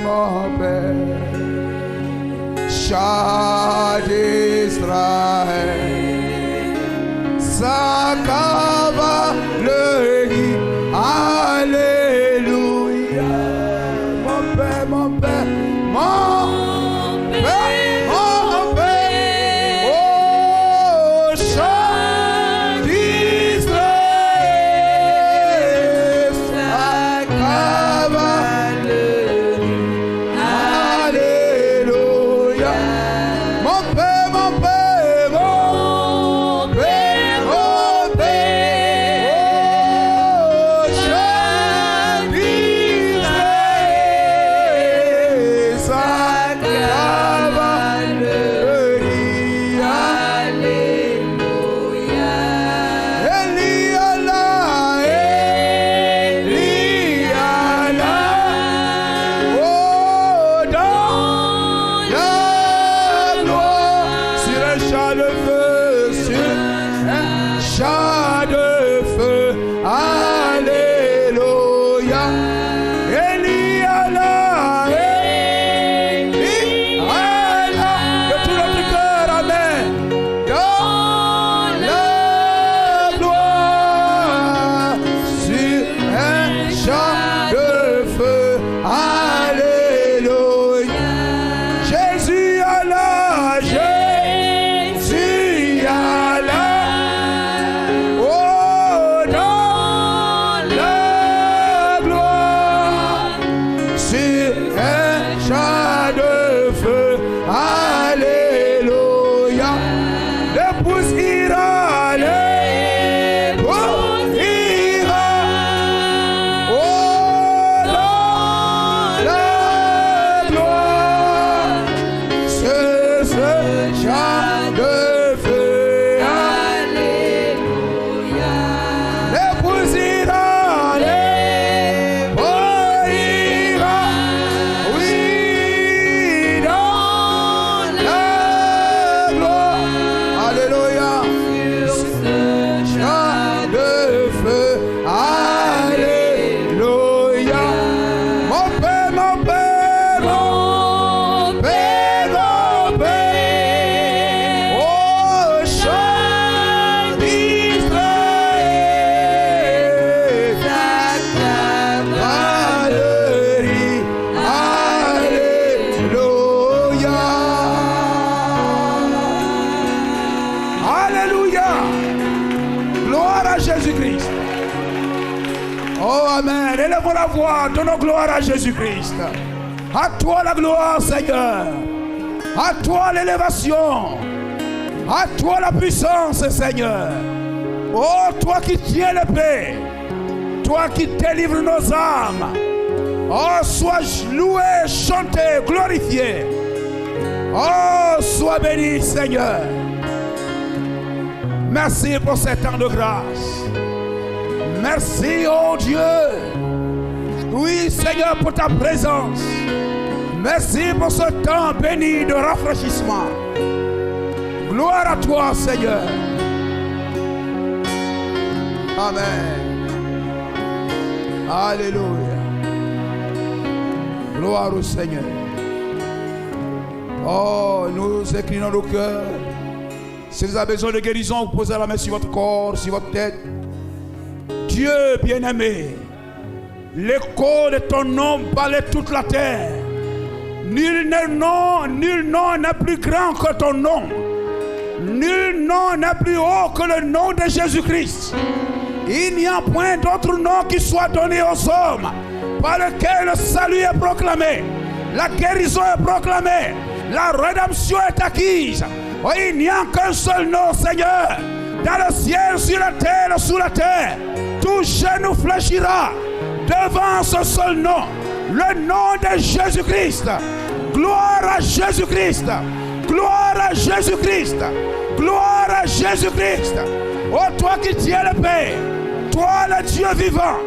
mon Père, chat d'Israël, sa cavalerie, alléluia. Mon Père, mon Père, mon Père, mon Père, oh chat d'Israël, sa cavalerie, alléluia. Mon Père, mon Père, mon Père, mon Père, oh chat d'Israël, sa cavalerie, alléluia. Eliala, Eliala, oh dans la gloire, sur un char de feu, sur un char de feu, alléluia. Eliala, Eliala, de tout notre cœur, amen. Dans la gloire, sur un char de feu, alléluia. Jésus Allah, Jésus Allah, oh dans la gloire, sur un char de feu, alléluia. L'épouse ira, l'épouse ira, oh dans la gloire, sur ce char de feu, alléluia. L'épouse ira, l'épouse ira, oui, dans la gloire, alléluia. Sur ce char de feu, alléluia. Mon Père, mon Père, mon Père, mon Père, oh chant d'Israël, sa cavalerie, alléluia. Alléluia. Gloire à Jésus-Christ. Oh Amen. Élevons la voix, donnons gloire à Jésus-Christ. À toi la gloire, Seigneur. À toi l'élévation. À toi la puissance, Seigneur. Oh, toi qui tiens l'épée. Toi qui délivres nos âmes. Oh, sois loué, chanté, glorifié. Oh, sois béni, Seigneur. Merci pour ce temps de grâce. Merci, oh Dieu. Oui, Seigneur, pour ta présence. Merci pour ce temps béni de rafraîchissement. Gloire à toi, Seigneur. Amen. Alléluia. Gloire au Seigneur. Oh, nous inclinons nos cœurs. Si vous avez besoin de guérison, vous posez la main sur votre corps, sur votre tête. Dieu bien-aimé, l'écho de ton nom balait toute la terre. Nul nom n'est plus grand que ton nom. Nul nom n'est plus haut que le nom de Jésus-Christ. Il n'y a point d'autre nom qui soit donné aux hommes par lequel le salut est proclamé, la guérison est proclamée, la rédemption est acquise. Oh, il n'y a qu'un seul nom, Seigneur, dans le ciel, sur la terre, sous la terre. Tout genou fléchira devant ce seul nom, le nom de Jésus-Christ. Gloire à Jésus-Christ. Gloire à Jésus-Christ. Gloire à Jésus-Christ. Oh, toi qui tiens le paix, toi le Dieu vivant,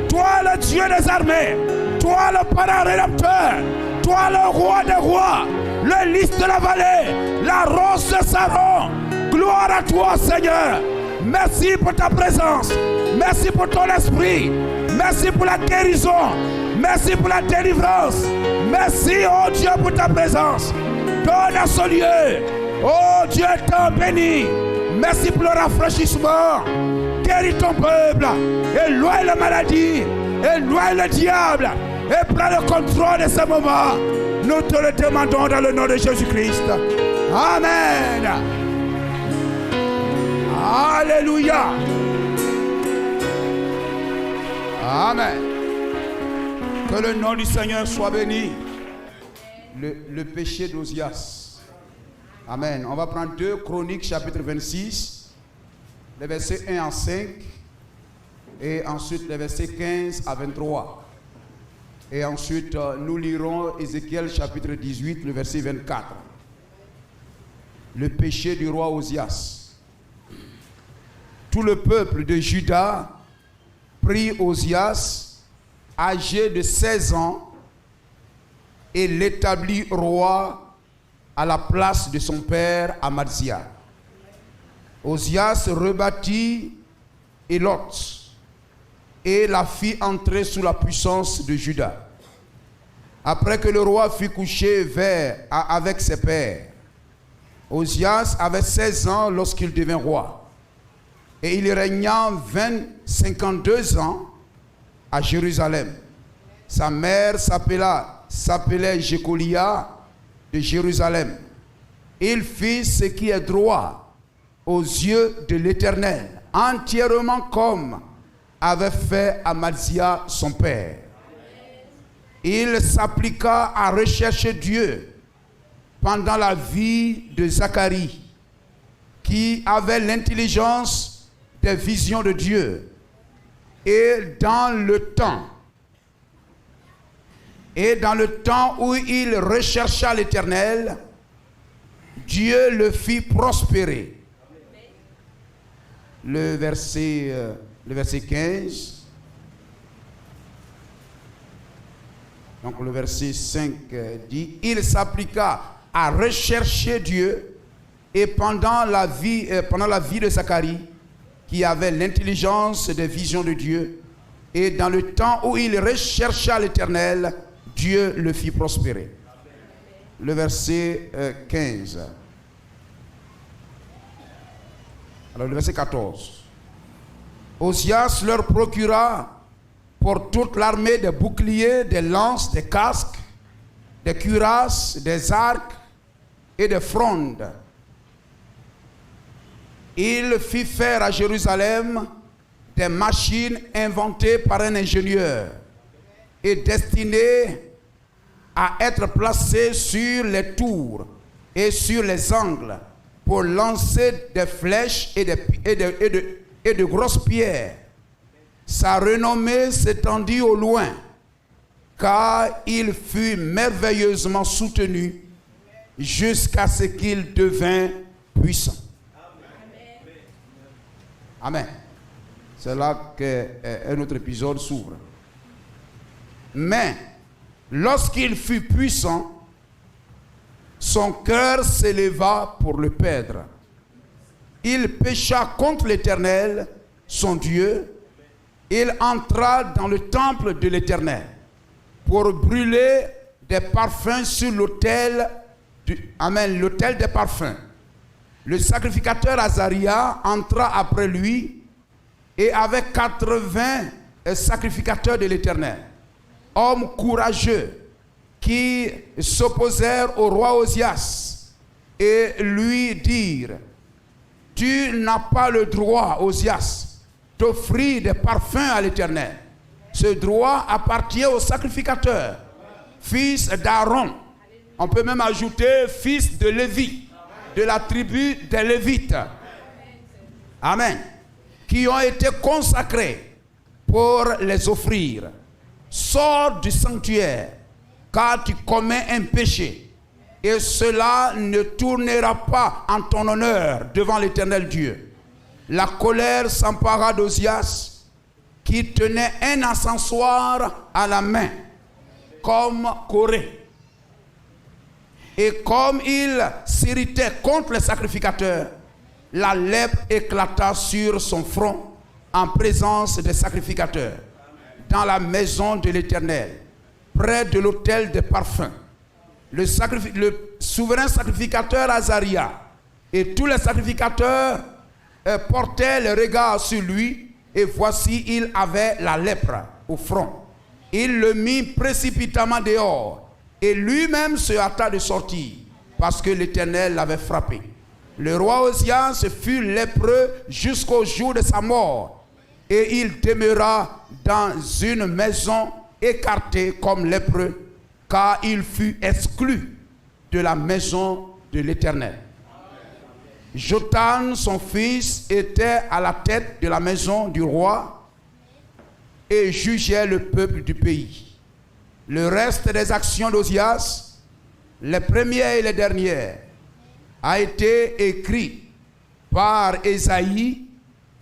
toi le Dieu des armées, toi le parent rédempteur, toi le roi des rois, le lys de la vallée, la rose de Saron. Gloire à toi, Seigneur. Merci pour ta présence. Merci pour ton esprit. Merci pour la guérison. Merci pour la délivrance. Merci, oh Dieu, pour ta présence. Donne à ce lieu. Oh Dieu, t'en béni. Merci pour le rafraîchissement. Guéris ton peuple. Éloigne la maladie. Éloigne le diable. Et prends le contrôle de ce moment. Nous te le demandons dans le nom de Jésus-Christ. Amen. Alléluia. Amen. Que le nom du Seigneur soit béni. Le péché d'Ozias. Amen. On va prendre 2 Chroniques chapitre 26, les versets 1 à 5, et ensuite les versets 15 à 23. Et ensuite, nous lirons Ézéchiel chapitre 18, le verset 24. Le péché du roi Ozias. Tout le peuple de Juda prit Ozias, âgé de 16 ans, et l'établit roi à la place de son père Amazia. Ozias rebâtit Élot et la fit entrer sous la puissance de Juda. Après que le roi fut couché avec ses pères, Ozias avait 16 ans lorsqu'il devint roi. Et il régna 52 ans à Jérusalem. Sa mère s'appelait Jécolia de Jérusalem. Il fit ce qui est droit aux yeux de l'Éternel, entièrement comme avait fait Amazia son père. Il s'appliqua à rechercher Dieu pendant la vie de Zacharie, qui avait l'intelligence des visions de Dieu. Et dans le temps où il rechercha l'Éternel, Dieu le fit prospérer. Le verset 15. Donc le verset 5 dit, il s'appliqua à rechercher Dieu, et pendant la vie de Zacharie, qui avait l'intelligence des visions de Dieu, et dans le temps où il rechercha l'Éternel, Dieu le fit prospérer. Le verset 15. Alors le verset 14. Ozias leur procura pour toute l'armée des boucliers, des lances, des casques, des cuirasses, des arcs et des frondes. Il fit faire à Jérusalem des machines inventées par un ingénieur et destinées à être placées sur les tours et sur les angles pour lancer des flèches et de grosses pierres. Sa renommée s'étendit au loin, car il fut merveilleusement soutenu jusqu'à ce qu'il devint puissant. Amen. C'est là qu'un autre épisode s'ouvre. Mais, lorsqu'il fut puissant, son cœur s'éleva pour le perdre. Il pécha contre l'Éternel, son Dieu. Il entra dans le temple de l'Éternel pour brûler des parfums sur l'autel des parfums. Le sacrificateur Azaria entra après lui et avec 80 sacrificateurs de l'Éternel, hommes courageux qui s'opposèrent au roi Ozias et lui dirent: tu n'as pas le droit, Ozias, d'offrir des parfums à l'Éternel. Ce droit appartient au sacrificateur, fils d'Aaron. On peut même ajouter fils de Lévi, de la tribu des Lévites. Amen. Qui ont été consacrés pour les offrir. Sors du sanctuaire, car tu commets un péché, et cela ne tournera pas en ton honneur devant l'Éternel Dieu. La colère s'empara d'Ozias, qui tenait un encensoir à la main, comme Corée. Et comme il s'irritait contre les sacrificateurs, la lèpre éclata sur son front en présence des sacrificateurs. dans la maison de l'Éternel, près de l'autel des parfums. Le souverain sacrificateur Azaria et tous les sacrificateurs portaient le regard sur lui, et voici, il avait la lèpre au front. Il le mit précipitamment dehors, et lui-même se hâta de sortir, parce que l'Éternel l'avait frappé. Le roi Osias fut lépreux jusqu'au jour de sa mort, et il demeura dans une maison écartée comme lépreux, car il fut exclu de la maison de l'Éternel. Jotham, son fils, était à la tête de la maison du roi et jugeait le peuple du pays. Le reste des actions d'Osias, les premières et les dernières, a été écrit par Ésaïe,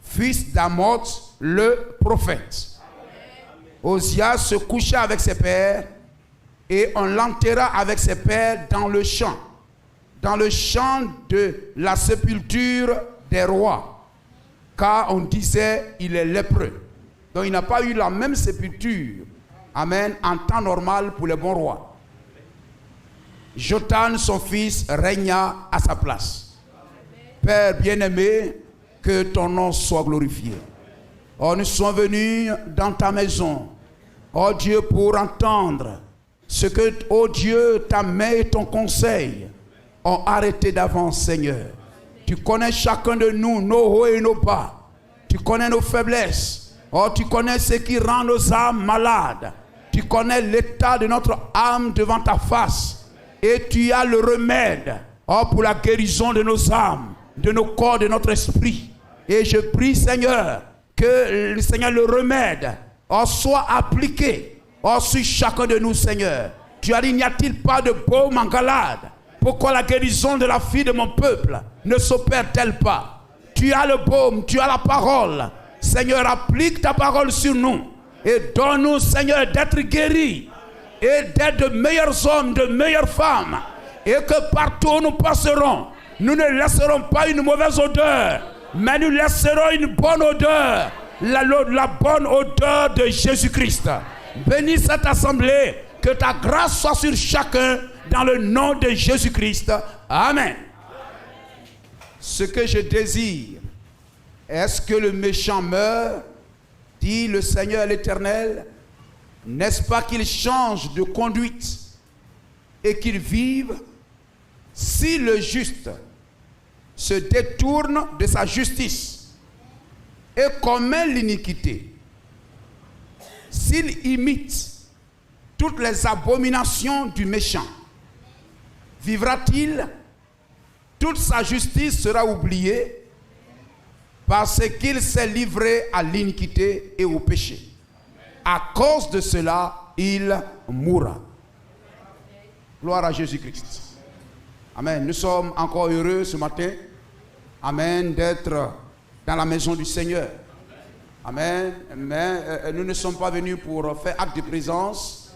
fils d'Amoz, le prophète. Osias se coucha avec ses pères et on l'enterra avec ses pères dans le champ de la sépulture des rois, car on disait il est lépreux. Donc il n'a pas eu la même sépulture, amen, en temps normal pour les bons rois. Jotham, son fils, régna à sa place. Père bien-aimé, que ton nom soit glorifié. Oh, nous sommes venus dans ta maison, oh Dieu, pour entendre ce que, oh Dieu, ta main et ton conseil ont arrêté d'avance, Seigneur. Tu connais chacun de nous, nos hauts et nos bas. Tu connais nos faiblesses. Oh, tu connais ce qui rend nos âmes malades. Tu connais l'état de notre âme devant ta face. Et tu as le remède, oh, pour la guérison de nos âmes, de nos corps, de notre esprit. Et je prie, Seigneur, que le Seigneur, le remède, oh, soit appliqué, oh, sur chacun de nous, Seigneur. Tu as dit, n'y a-t-il pas de baume en Galade? Pourquoi la guérison de la fille de mon peuple ne s'opère-t-elle pas? Tu as le baume, tu as la parole. Seigneur, applique ta parole sur nous. Et donne-nous, Seigneur, d'être guéris. Et d'être de meilleurs hommes, de meilleures femmes. Et que partout où nous passerons, nous ne laisserons pas une mauvaise odeur, mais nous laisserons une bonne odeur. La bonne odeur de Jésus-Christ. Bénis cette assemblée. Que ta grâce soit sur chacun. Dans le nom de Jésus-Christ. Amen. Ce que je désire, est-ce que le méchant meurt, dit le Seigneur l'Éternel? N'est-ce pas qu'il change de conduite et qu'il vive? Si le juste se détourne de sa justice et commet l'iniquité, s'il imite toutes les abominations du méchant, vivra-t-il? Toute sa justice sera oubliée parce qu'il s'est livré à l'iniquité et au péché. À cause de cela, il mourra. Gloire à Jésus-Christ. Amen. Nous sommes encore heureux ce matin, amen, d'être dans la maison du Seigneur. Amen. Mais nous ne sommes pas venus pour faire acte de présence.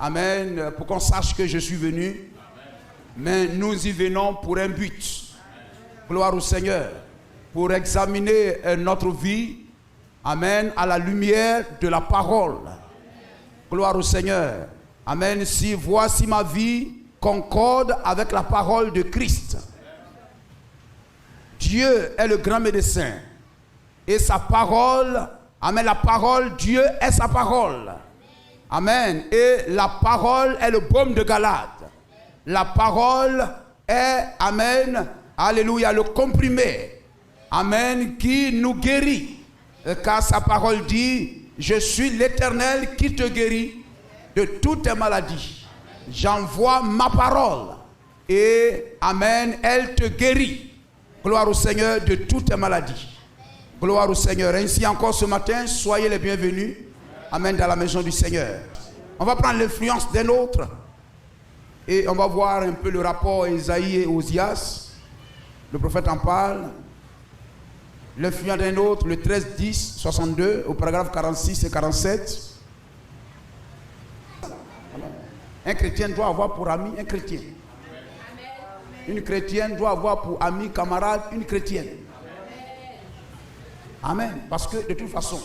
Amen. Pour qu'on sache que je suis venu. Mais nous y venons pour un but. Gloire au Seigneur. Pour examiner notre vie. Amen. À la lumière de la parole. Gloire au Seigneur. Amen. Si voici ma vie concorde avec la parole de Christ. Dieu est le grand médecin. Et sa parole, amen, la parole, Dieu est sa parole. Amen. Et la parole est le baume de Galade. La parole est, amen, alléluia, le comprimé, amen, qui nous guérit. Car sa parole dit, je suis l'Éternel qui te guérit de toutes tes maladies. J'envoie ma parole et, amen, elle te guérit. Gloire au Seigneur de toutes tes maladies. Gloire au Seigneur. Ainsi encore ce matin, soyez les bienvenus. Amen, dans la maison du Seigneur. On va prendre l'influence d'un autre. Et on va voir un peu le rapport Ésaïe et Osias. Le prophète en parle. L'influence d'un autre, le 13-10-62, au paragraphe 46 et 47. Un chrétien doit avoir pour ami un chrétien. Une chrétienne doit avoir pour ami, camarade, une chrétienne. Amen. Parce que de toute façon,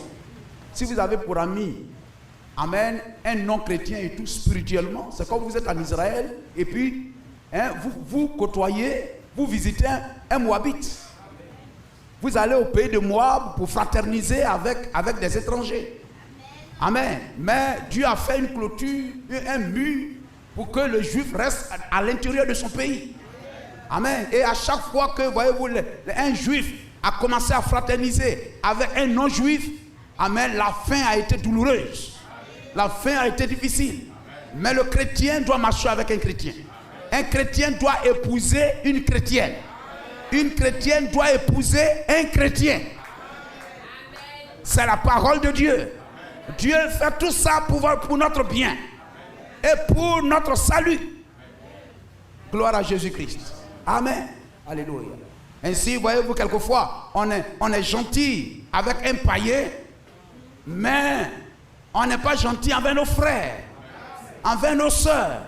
si vous avez pour ami Amen, un non-chrétien et tout spirituellement. C'est comme vous êtes en Israël et puis vous côtoyez, vous visitez un Moabite. Vous allez au pays de Moab pour fraterniser avec des étrangers. Amen. Mais Dieu a fait une clôture, un mur pour que le juif reste à l'intérieur de son pays. Amen. Et à chaque fois que, voyez-vous, un juif a commencé à fraterniser avec un non-juif, amen, la fin a été douloureuse. La fin a été difficile. Mais le chrétien doit marcher avec un chrétien. Un chrétien doit épouser une chrétienne. Une chrétienne doit épouser un chrétien. C'est la parole de Dieu. Dieu fait tout ça pour notre bien et pour notre salut. Gloire à Jésus-Christ. Amen. Alléluia. Ainsi, voyez-vous, quelquefois, on est gentil avec un païen, mais on n'est pas gentil envers nos frères, envers nos sœurs.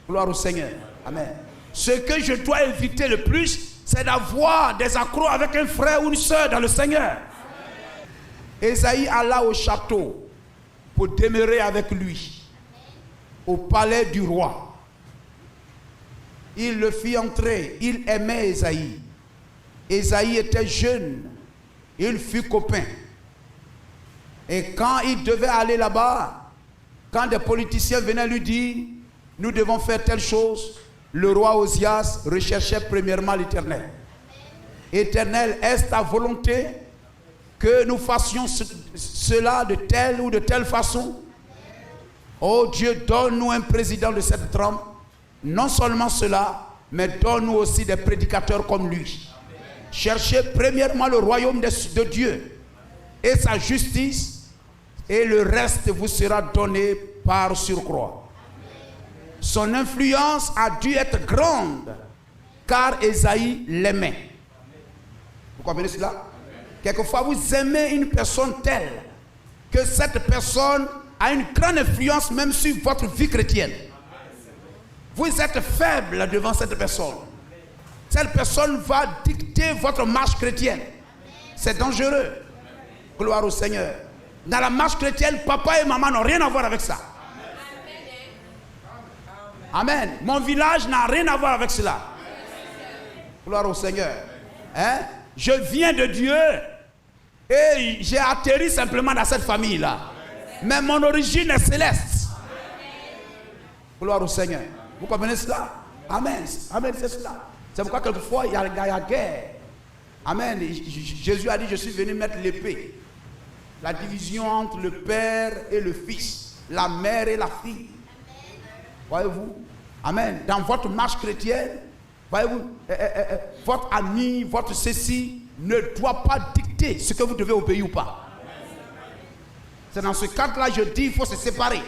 Gloire au Seigneur. Amen. Ce que je dois éviter le plus, c'est d'avoir des accrocs avec un frère ou une sœur dans le Seigneur. Ésaïe alla au château pour demeurer avec lui, au palais du roi. Il le fit entrer, il aimait Ésaïe. Ésaïe était jeune, il fut copain. Et quand il devait aller là-bas, quand des politiciens venaient lui dire, nous devons faire telle chose, le roi Osias recherchait premièrement l'Éternel. Éternel, est-ce ta volonté que nous fassions cela de telle ou de telle façon? Oh Dieu, donne-nous un président de cette trempe. Non seulement cela, mais donne-nous aussi des prédicateurs comme lui. Cherchez premièrement le royaume de Dieu et sa justice, et le reste vous sera donné par surcroît. Son influence a dû être grande, car Ésaïe l'aimait. Vous comprenez cela? Quelquefois, vous aimez une personne telle que cette personne a une grande influence même sur votre vie chrétienne. Vous êtes faible devant cette personne. Cette personne va dicter votre marche chrétienne. C'est dangereux. Gloire au Seigneur. Dans la marche chrétienne, papa et maman n'ont rien à voir avec ça. Amen. Mon village n'a rien à voir avec cela. Gloire au Seigneur. Je viens de Dieu et j'ai atterri simplement dans cette famille-là. Mais mon origine est céleste. Gloire au Seigneur. Vous comprenez cela? Amen. Amen, c'est cela. C'est pourquoi quelquefois il y a guerre. Amen. Jésus a dit, je suis venu mettre l'épée. La division entre le père et le fils. La mère et la fille. Voyez-vous? Amen. Dans votre marche chrétienne, voyez-vous, votre ami, votre ceci ne doit pas dicter ce que vous devez obéir ou pas. C'est dans ce cadre-là, je dis, il faut se séparer.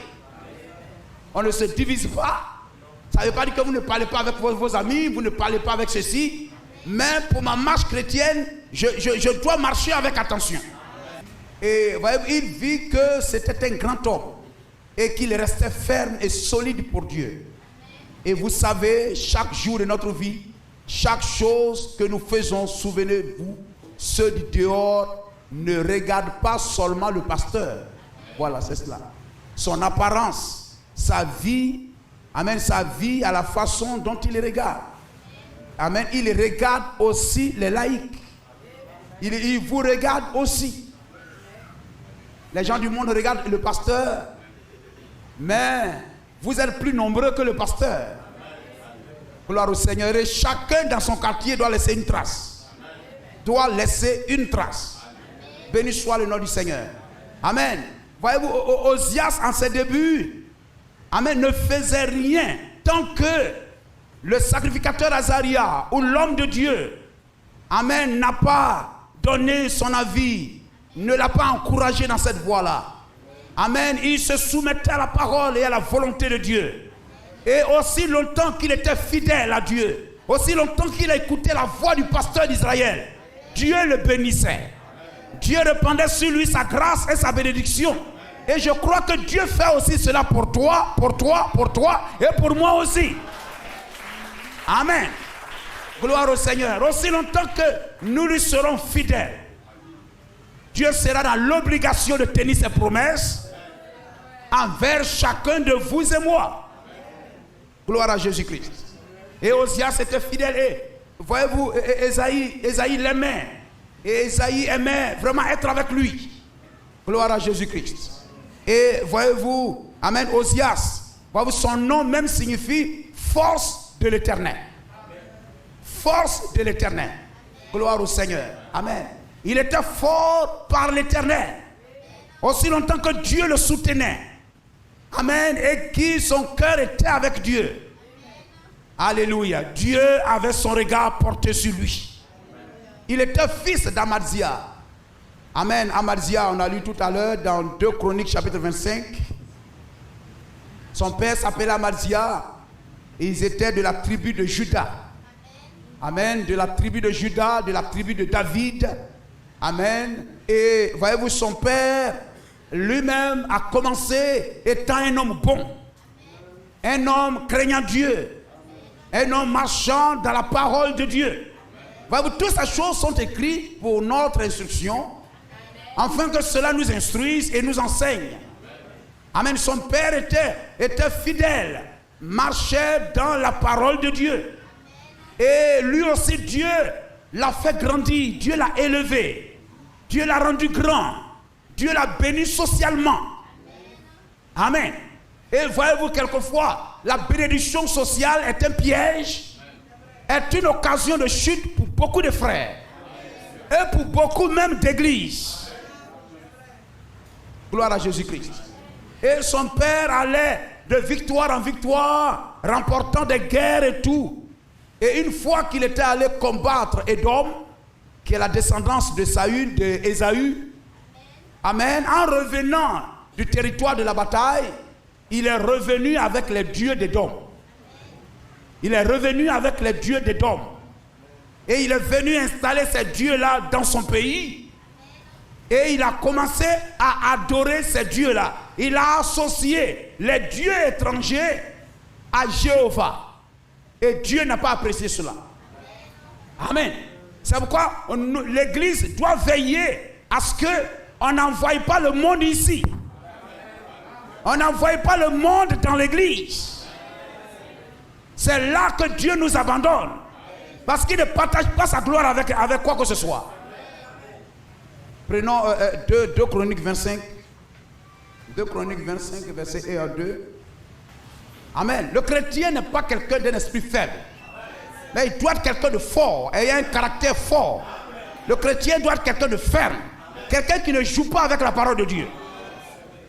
On ne se divise pas. Ça ne veut pas dire que vous ne parlez pas avec vos amis, vous ne parlez pas avec ceci. Mais pour ma marche chrétienne, je dois marcher avec attention. Et voyez-vous, il vit que c'était un grand homme et qu'il restait ferme et solide pour Dieu. Et vous savez, chaque jour de notre vie, chaque chose que nous faisons, souvenez-vous, ceux du dehors ne regardent pas seulement le pasteur. Voilà, c'est cela. Son apparence, sa vie, amen, sa vie à la façon dont il les regarde. Amen, il regarde aussi les laïcs. Il vous regarde aussi. Les gens du monde regardent le pasteur, mais vous êtes plus nombreux que le pasteur. Gloire au Seigneur. Et chacun dans son quartier doit laisser une trace. Doit laisser une trace. Béni soit le nom du Seigneur. Amen. Voyez-vous, Osias en ses débuts, amen, ne faisait rien tant que le sacrificateur Azaria ou l'homme de Dieu, amen, n'a pas donné son avis, ne l'a pas encouragé dans cette voie-là. Amen. Il se soumettait à la parole et à la volonté de Dieu. Et aussi longtemps qu'il était fidèle à Dieu, aussi longtemps qu'il a écouté la voix du pasteur d'Israël, Dieu le bénissait. Dieu répandait sur lui sa grâce et sa bénédiction. Et je crois que Dieu fait aussi cela pour toi, pour toi, pour toi et pour moi aussi. Amen. Gloire au Seigneur. Aussi longtemps que nous lui serons fidèles, Dieu sera dans l'obligation de tenir ses promesses envers chacun de vous et moi. Gloire à Jésus-Christ. Et Osias était fidèle. Et voyez-vous, Ésaïe l'aimait. Et Ésaïe aimait vraiment être avec lui. Gloire à Jésus-Christ. Et voyez-vous, Amen, Osias, voyez-vous, son nom même signifie force de l'Éternel. Force de l'Éternel. Gloire au Seigneur. Amen. Il était fort par l'Éternel. Aussi longtemps que Dieu le soutenait. Amen. Et que son cœur était avec Dieu. Alléluia. Dieu avait son regard porté sur lui. Il était fils d'Amazia. Amen. Amazia, on a lu tout à l'heure dans 2 Chroniques chapitre 25. Son père s'appelait Amazia. Et ils étaient de la tribu de Juda. Amen. De la tribu de Juda, de la tribu de David. Amen. Et voyez-vous, son père lui-même a commencé étant un homme bon. Un homme craignant Dieu. Un homme marchant dans la parole de Dieu. Voyez-vous, toutes ces choses sont écrites pour notre instruction, afin que cela nous instruise et nous enseigne. Amen. Son père était fidèle, marchait dans la parole de Dieu. Et lui aussi, Dieu l'a fait grandir, Dieu l'a élevé, Dieu l'a rendu grand, Dieu l'a béni socialement. Amen. Et voyez-vous, quelquefois, la bénédiction sociale est un piège, est une occasion de chute pour beaucoup de frères et pour beaucoup même d'églises. Gloire à Jésus-Christ. Et son père allait de victoire en victoire, remportant des guerres et tout. Et une fois qu'il était allé combattre Édom, qui est la descendance de Saül, d'Ésaü, amen, en revenant du territoire de la bataille, il est revenu avec les dieux d'Édom. Il est revenu avec les dieux d'Édom. Et il est venu installer ces dieux-là dans son pays. Et il a commencé à adorer ces dieux-là. Il a associé les dieux étrangers à Jéhovah. Et Dieu n'a pas apprécié cela. Amen. C'est pourquoi l'Église doit veiller à ce qu'on n'envoie pas le monde ici. On n'envoie pas le monde dans l'Église. C'est là que Dieu nous abandonne. Parce qu'il ne partage pas sa gloire avec quoi que ce soit. Prenons 2 Chroniques 25. 2 Chroniques 25, versets 1 à 2. Amen. Le chrétien n'est pas quelqu'un d'un esprit faible. Mais il doit être quelqu'un de fort, ayant un caractère fort. Le chrétien doit être quelqu'un de ferme. Quelqu'un qui ne joue pas avec la parole de Dieu.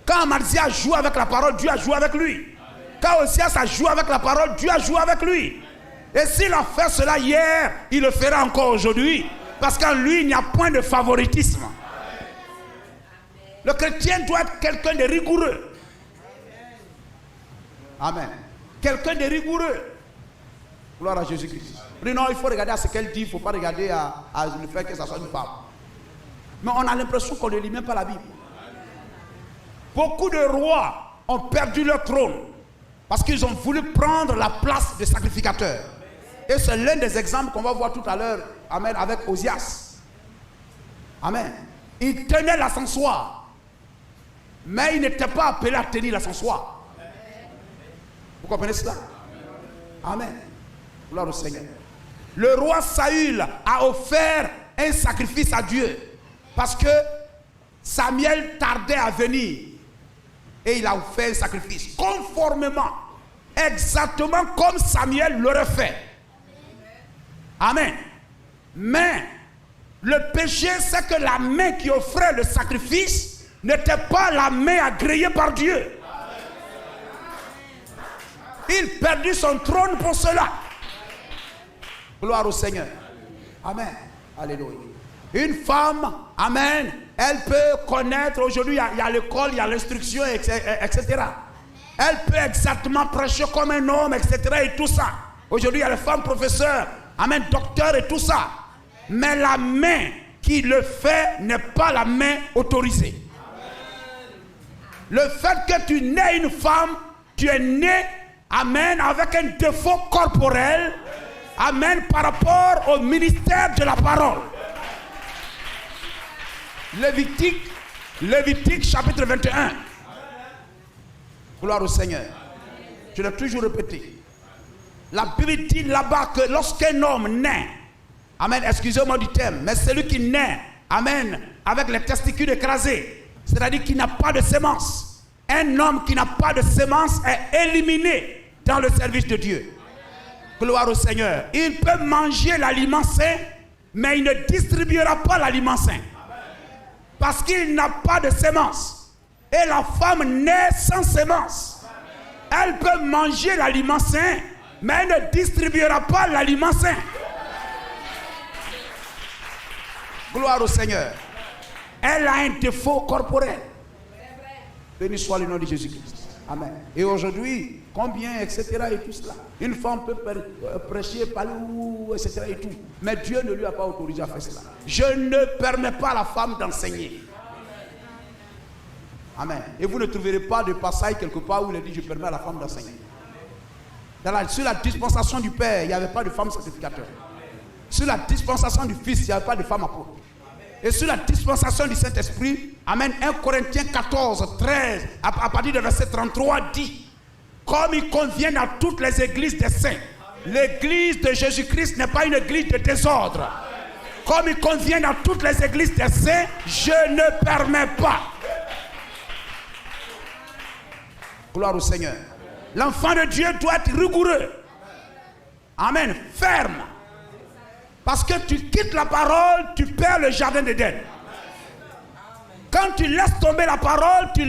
Quand Amazia joue avec la parole, Dieu a joué avec lui. Quand Osias a joué avec la parole, Dieu a joué avec lui. Et s'il a fait cela hier, il le fera encore aujourd'hui. Parce qu'en lui, il n'y a point de favoritisme. Le chrétien doit être quelqu'un de rigoureux. Amen. Quelqu'un de rigoureux. Gloire à Jésus-Christ. Non, il faut regarder à ce qu'elle dit. Il ne faut pas regarder à le fait que ça soit une femme. Mais on a l'impression qu'on ne lit même pas la Bible. Beaucoup de rois ont perdu leur trône parce qu'ils ont voulu prendre la place des sacrificateurs. Et c'est l'un des exemples qu'on va voir tout à l'heure. Amen. Avec Osias. Amen. Il tenait l'ascensoir. Mais il n'était pas appelé à tenir l'ascensoir. Vous comprenez cela? Amen. Gloire au Seigneur. Le roi Saül a offert un sacrifice à Dieu parce que Samuel tardait à venir. Et il a offert un sacrifice conformément, exactement comme Samuel l'aurait fait. Amen. Mais le péché, c'est que la main qui offrait le sacrifice n'était pas la main agréée par Dieu. Il perdit son trône pour cela. Gloire au Seigneur. Amen. Alléluia. Une femme, amen, elle peut connaître, aujourd'hui il y a l'école, il y a l'instruction, etc. Elle peut exactement prêcher comme un homme, etc. et tout ça. Aujourd'hui il y a les femmes professeurs, amen, docteurs et tout ça. Mais la main qui le fait n'est pas la main autorisée. Le fait que tu nais une femme, tu es né, amen, avec un défaut corporel, amen, par rapport au ministère de la parole. Lévitique chapitre 21. Gloire au Seigneur. Je l'ai toujours répété. La Bible dit là-bas que lorsqu'un homme naît, amen, excusez-moi du terme, mais celui qui naît, amen, avec les testicules écrasés, c'est-à-dire qu'il n'a pas de sémence. Un homme qui n'a pas de sémence est éliminé dans le service de Dieu. Gloire au Seigneur. Il peut manger l'aliment sain, mais il ne distribuera pas l'aliment sain. Parce qu'il n'a pas de sémence. Et la femme naît sans sémence. Elle peut manger l'aliment sain, mais elle ne distribuera pas l'aliment sain. Gloire au Seigneur. Elle a un défaut corporel. Béni soit le nom de Jésus-Christ. Amen. Et aujourd'hui, combien, etc. et tout cela. Une femme peut prêcher, parler, etc. et tout. Mais Dieu ne lui a pas autorisé à faire cela. Je ne permets pas à la femme d'enseigner. Amen. Et vous ne trouverez pas de passage quelque part où il dit je permets à la femme d'enseigner. Sur la dispensation du Père, il n'y avait pas de femme sacrificateur. Sur la dispensation du Fils, il n'y avait pas de femme apôtre. Et sur la dispensation du Saint-Esprit, amen, 1 Corinthiens 14, 13, à partir du verset 33, dit, comme il convient à toutes les églises des saints, l'église de Jésus-Christ n'est pas une église de désordre. Comme il convient à toutes les églises des saints, je ne permets pas. Gloire au Seigneur. L'enfant de Dieu doit être rigoureux. Amen, ferme. Parce que tu quittes la parole, tu perds le jardin d'Éden. Quand tu laisses tomber la parole, tu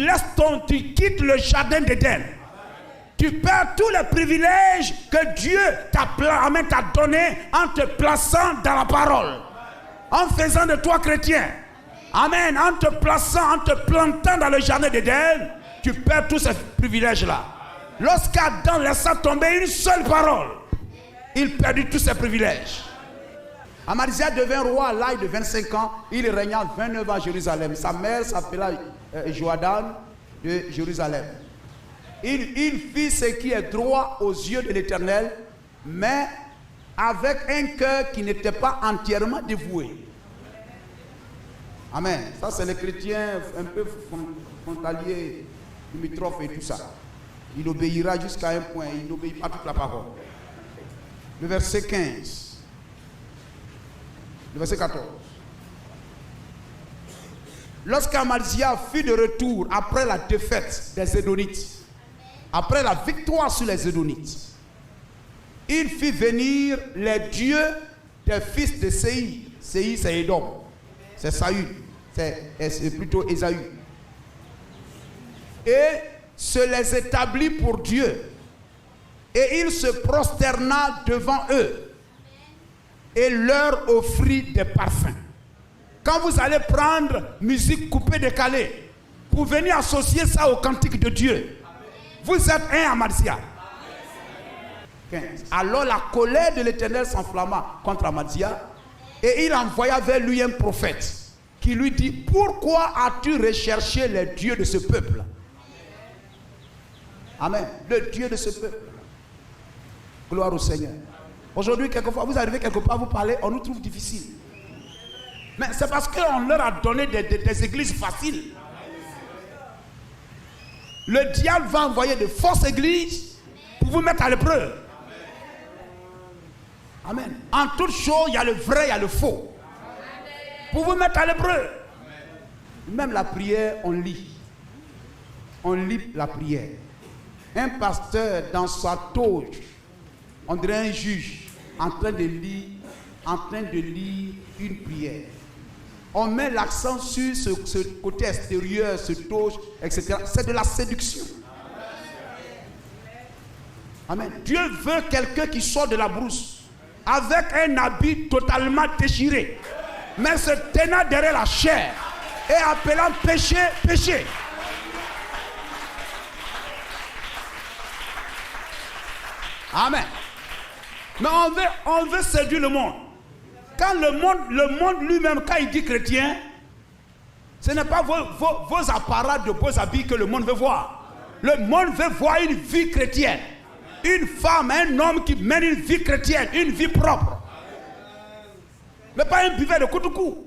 quittes le jardin d'Éden. Tu perds tous les privilèges que Dieu t'a donné en te plaçant dans la parole. En faisant de toi chrétien. Amen. En te plaçant, en te plantant dans le jardin d'Éden, tu perds tous ces privilèges-là. Lorsqu'Adam laissa tomber une seule parole, il perdit tous ses privilèges. Amazia devint roi à l'âge de 25 ans. Il régna 29 ans à Jérusalem. Sa mère s'appela Joadane de Jérusalem. Il fit ce qui est droit aux yeux de l'Éternel, mais avec un cœur qui n'était pas entièrement dévoué. Amen. Ça, c'est les chrétiens un peu frontaliers, limitrophes et tout ça. Il obéira jusqu'à un point. Il n'obéit pas toute la parole. Le verset 15. Le verset 14. Lorsqu'Amazia fut de retour après la défaite des Édonites, après la victoire sur les Édonites, il fit venir les dieux des fils de Séir. Séir, c'est Édom. C'est Saül. C'est plutôt Ésaü. Et se les établit pour Dieu. Et il se prosterna devant eux et leur offrit des parfums. Quand vous allez prendre musique coupée décalée pour venir associer ça au cantique de Dieu, vous êtes un Amazia. 15. Alors la colère de l'Éternel s'enflamma contre Amazia et il envoya vers lui un prophète qui lui dit, pourquoi as-tu recherché les dieux de ce peuple? Amen. Le Dieu de ce peuple. Gloire au Seigneur. Aujourd'hui, quelquefois, vous arrivez quelque part, vous parlez, on nous trouve difficile. Mais c'est parce qu'on leur a donné des églises faciles. Le diable va envoyer de fausses églises pour vous mettre à l'épreuve. Amen. En toute chose, il y a le vrai, il y a le faux. Pour vous mettre à l'épreuve. Même la prière, on lit. On lit la prière. Un pasteur dans sa toge, on dirait un juge, en train de lire une prière. On met l'accent sur ce côté extérieur, ce toge, etc. C'est de la séduction. Amen. Dieu veut quelqu'un qui sort de la brousse avec un habit totalement déchiré, mais se tenant derrière la chair et appelant péché, péché. Amen. Mais on veut séduire le monde. Quand le monde lui-même, quand il dit chrétien, ce n'est pas vos apparats de beaux habits que le monde veut voir. Le monde veut voir une vie chrétienne. Une femme, un homme qui mène une vie chrétienne, une vie propre. Mais pas un buveur de coup.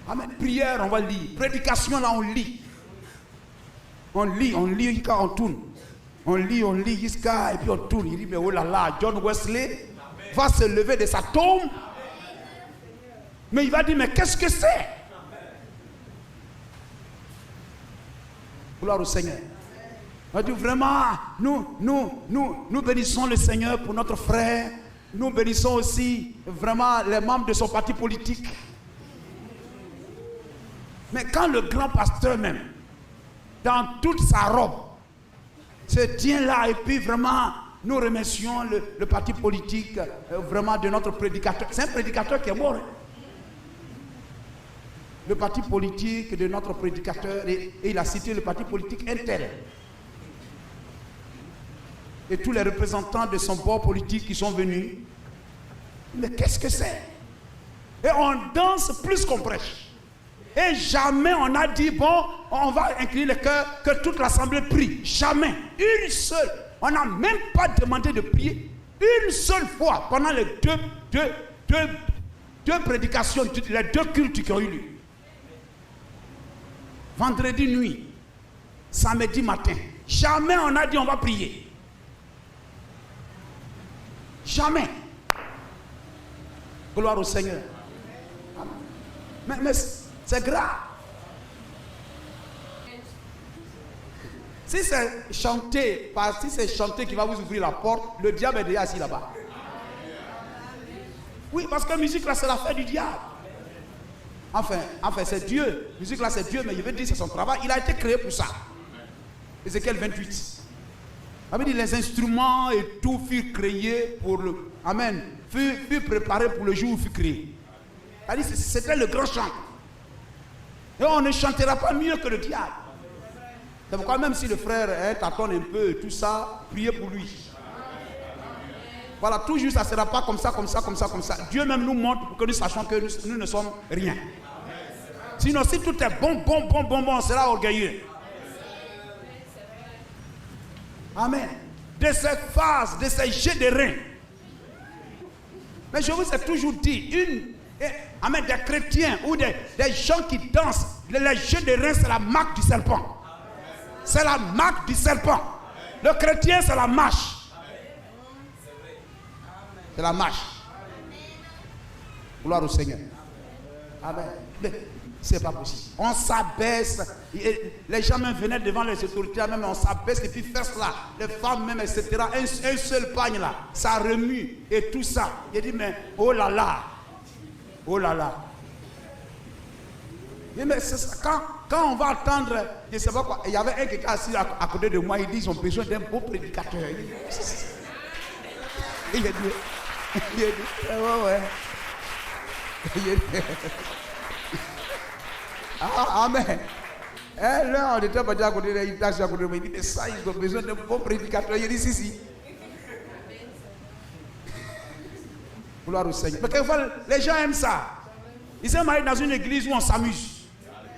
Amen. Prière, on va lire. Prédication, là, on lit. On lit, jusqu'à on tourne. On lit jusqu'à, et puis on tourne. Il dit, mais oh là là, John Wesley va se lever de sa tombe. Mais il va dire, mais qu'est-ce que c'est? Gloire au Seigneur. On dit vraiment, nous bénissons le Seigneur pour notre frère. Nous bénissons aussi vraiment les membres de son parti politique. Mais quand le grand pasteur même, dans toute sa robe, se tient là et puis vraiment, nous remercions le parti politique vraiment de notre prédicateur. C'est un prédicateur qui est mort. Hein? Le parti politique de notre prédicateur, et il a cité le parti politique Intel. Et tous les représentants de son bord politique qui sont venus. Mais qu'est-ce que c'est? Et on danse plus qu'on prêche. Et jamais on a dit, bon, on va incliner le cœur, que toute l'assemblée prie. Jamais. Une seule. On n'a même pas demandé de prier. Une seule fois, pendant les deux prédications, les deux cultes qui ont eu lieu. Vendredi nuit, samedi matin. Jamais on a dit on va prier. Jamais. Gloire au Seigneur. Mais c'est grave. Si c'est chanter qui va vous ouvrir la porte, le diable est déjà assis là-bas. Oui, parce que la musique là, c'est l'affaire du diable. Enfin, c'est Dieu. La musique là, c'est Dieu, mais je veux dire, c'est son travail. Il a été créé pour ça. Ézéchiel 28. Ça veut dire les instruments et tout furent créés pour le... Amen. Furent préparés pour le jour où fut créé. C'était le grand chant. Et on ne chantera pas mieux que le diable. C'est pourquoi même si le frère tâtonne un peu et tout ça, priez pour lui. Voilà, toujours ça ne sera pas comme ça. Dieu même nous montre pour que nous sachions que nous ne sommes rien. Sinon, si tout est bon, on sera orgueilleux. Amen. De ces phases, de ces jets de reins. Mais je vous ai toujours dit, amen, des chrétiens ou des gens qui dansent, les jets de reins, c'est la marque du serpent. C'est la marque du serpent. Le chrétien, c'est la marche. C'est la marche. Gloire au Seigneur. Amen. C'est pas possible. On s'abaisse. Les gens même venaient devant les autorités, même on s'abaisse et puis fait cela. Les femmes même, etc. Un seul pagne là, ça remue et tout ça. Il dit, mais oh là là. Oh là là. Mais c'est ça, quand on va attendre, je ne sais pas quoi, il y avait un qui était assis à côté de moi, il dit, ils ont besoin d'un beau prédicateur. Il a dit, ouais. Ah, amen. Et là, on était pas à côté de lui, il à côté de moi, il dit, mais ça, ils ont besoin d'un beau prédicateur. Il dit, si. Gloire au Seigneur. Mais quelquefois, les gens aiment ça. Ils s'aiment aller dans une église où on s'amuse.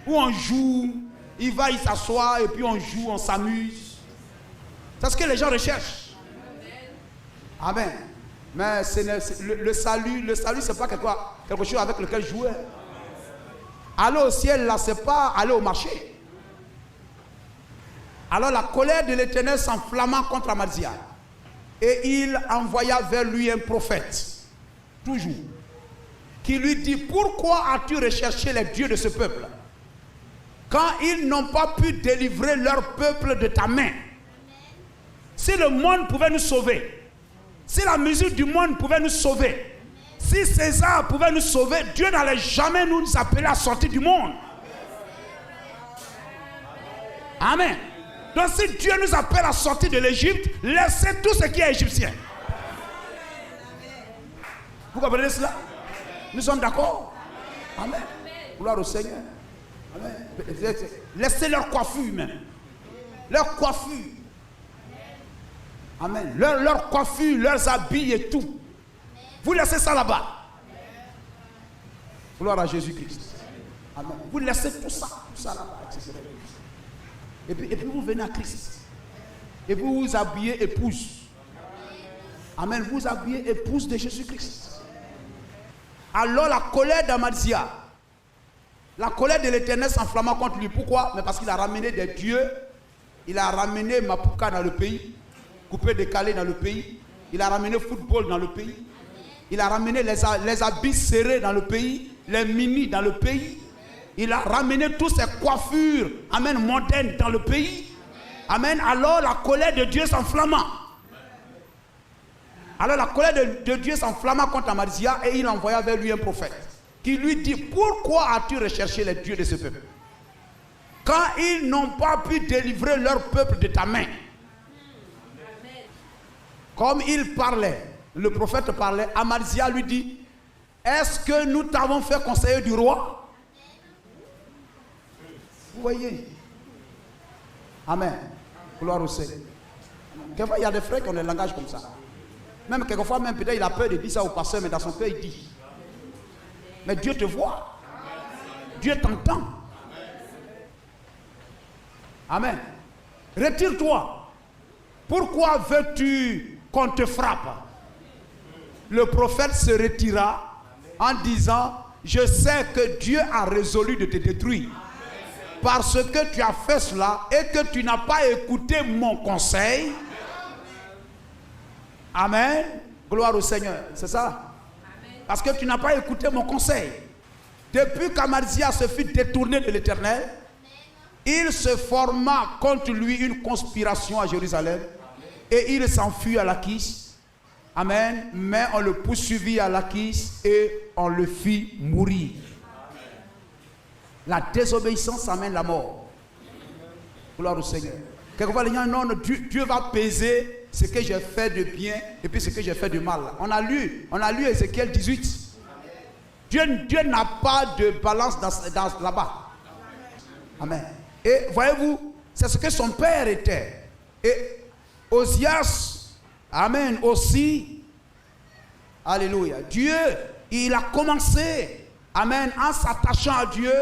Où on joue, il s'assoit et puis on joue, on s'amuse. C'est ce que les gens recherchent. Amen. Mais le salut, c'est pas quelque chose avec lequel jouer. Aller au ciel, là, c'est pas aller au marché. Alors la colère de l'Éternel s'enflamma contre Amazia. Et il envoya vers lui un prophète, toujours, qui lui dit, pourquoi as-tu recherché les dieux de ce peuple quand ils n'ont pas pu délivrer leur peuple de ta main? Si le monde pouvait nous sauver, si la musique du monde pouvait nous sauver, si César pouvait nous sauver, Dieu n'allait jamais nous appeler à sortir du monde. Amen. Donc si Dieu nous appelle à sortir de l'Égypte, laissez tout ce qui est égyptien. Vous comprenez cela? Nous sommes d'accord? Amen. Gloire au Seigneur. Amen. Laissez leur coiffure même. Leur coiffure. Amen. Leur coiffure, leurs habits et tout. Vous laissez ça là-bas. Gloire à Jésus-Christ. Amen. Vous laissez tout ça là-bas. Et puis vous venez à Christ. Et vous vous habillez épouse. Amen. Vous habillez épouse de Jésus-Christ. Alors la colère d'Amazia, la colère de l'Éternel s'enflamma contre lui. Pourquoi? Mais parce qu'il a ramené des dieux Il a ramené Mapuka dans le pays, coupé décalé dans le pays. Il a ramené football dans le pays. Il a ramené les habits serrés dans le pays, les mini dans le pays. Il a ramené toutes ces coiffures, amen, modernes dans le pays. Amen. Alors la colère de Dieu s'enflamma. Alors la colère de Dieu s'enflamma contre Amasia et il envoya vers lui un prophète qui lui dit: pourquoi as-tu recherché les dieux de ce peuple quand ils n'ont pas pu délivrer leur peuple de ta main? Comme il parlait, le prophète parlait, Amasia lui dit: est-ce que nous t'avons fait conseiller du roi? Vous voyez? Amen. Gloire au Seigneur. Quelquefois, il y a des frères qui ont des langages comme ça. Même quelquefois, même peut-être il a peur de dire ça au pasteur, mais dans son cœur, il dit. Mais Dieu te voit. Dieu t'entend. Amen. Retire-toi. Pourquoi veux-tu qu'on te frappe? Le prophète se retira en disant: je sais que Dieu a résolu de te détruire. Parce que tu as fait cela et que tu n'as pas écouté mon conseil. Amen. Gloire au Seigneur. C'est ça? Parce que tu n'as pas écouté mon conseil. Depuis qu'Amasia se fut détourné de l'Éternel, il se forma contre lui une conspiration à Jérusalem et il s'enfuit à Lachish. Amen. Mais on le poursuivit à Lachish et on le fit mourir. La désobéissance amène la mort. Gloire au Seigneur. Quelquefois les gens, non, Dieu va peser ce que j'ai fait de bien et puis ce que j'ai fait de mal. On a lu Ézéchiel 18. Dieu n'a pas de balance là-bas. Amen. Et voyez-vous, c'est ce que son père était. Et Osias, amen, aussi, alléluia. Dieu, il a commencé, amen, en s'attachant à Dieu,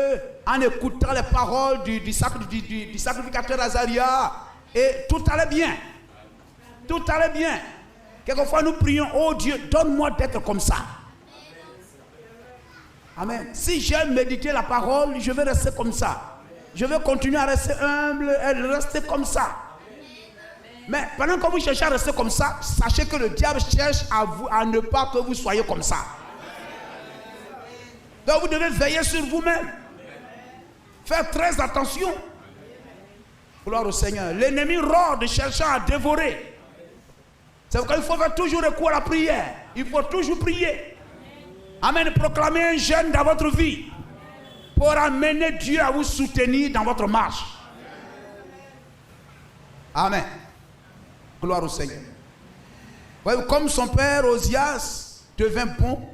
en écoutant les paroles du sacrificateur Azaria, et tout allait bien. Tout allait bien. Quelquefois nous prions: oh Dieu, donne-moi d'être comme ça. Amen. Si j'aime méditer la parole, je vais rester comme ça. Je vais continuer à rester humble et rester comme ça. Mais pendant que vous cherchez à rester comme ça, sachez que le diable cherche à ne pas que vous soyez comme ça. Donc vous devez veiller sur vous-même. Faire très attention. Gloire au Seigneur. L'ennemi rôde cherchant à dévorer. C'est pourquoi il faut faire toujours recours à la prière. Il faut toujours prier. Amen. Proclamez un jeûne dans votre vie pour amener Dieu à vous soutenir dans votre marche. Amen. Gloire au Seigneur. Comme son père Osias devint bon,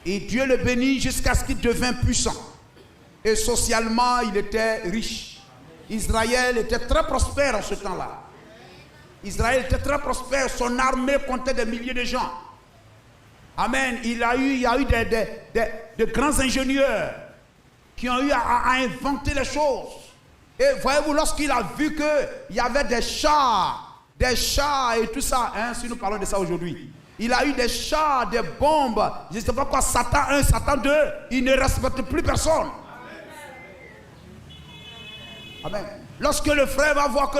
et Dieu le bénit jusqu'à ce qu'il devint puissant. Et socialement, il était riche. Israël était très prospère en ce temps-là. Israël était très prospère. Son armée comptait des milliers de gens. Amen. Il y a eu de grands ingénieurs qui ont eu à inventer les choses. Et voyez-vous, lorsqu'il a vu qu'il y avait des chars et tout ça, hein, si nous parlons de ça aujourd'hui, il a eu des chars, des bombes, je ne sais pas quoi, Satan 1, Satan 2, il ne respecte plus personne. Amen. Lorsque le frère va voir que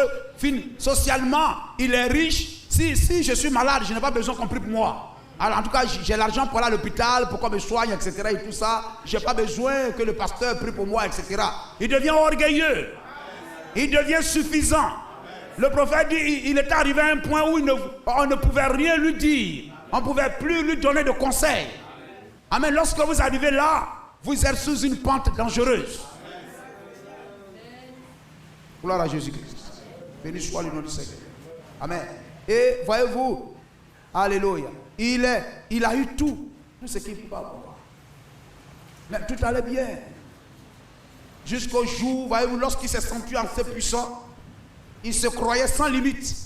socialement, il est riche, si je suis malade, je n'ai pas besoin qu'on prie pour moi. Alors, en tout cas, j'ai l'argent pour aller à l'hôpital, pour qu'on me soigne, etc. et tout ça. Je n'ai pas besoin que le pasteur prie pour moi, etc. Il devient orgueilleux. Il devient suffisant. Le prophète dit, il est arrivé à un point où on ne pouvait rien lui dire. On ne pouvait plus lui donner de conseils. Amen. Lorsque vous arrivez là, vous êtes sous une pente dangereuse. Gloire à Jésus-Christ. Béni soit le nom du Seigneur. Amen. Et voyez-vous, alléluia, il a eu tout ce qu'il pouvait avoir. Mais tout allait bien. Jusqu'au jour, voyez-vous, lorsqu'il s'est senti assez puissant, il se croyait sans limite.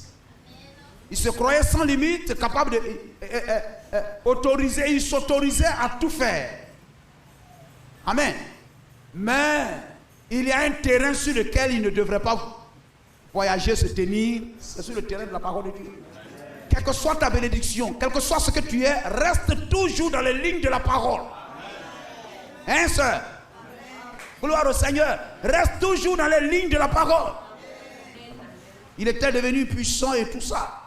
Il se croyait sans limite, capable de autoriser, il s'autorisait à tout faire. Amen. Mais il y a un terrain sur lequel il ne devrait pas voyager, se tenir. C'est sur le terrain de la parole de Dieu. Quelle que soit ta bénédiction, quel que soit ce que tu es, reste toujours dans les lignes de la parole. Hein, sœur? Gloire au Seigneur. Reste toujours dans les lignes de la parole. Il était devenu puissant et tout ça.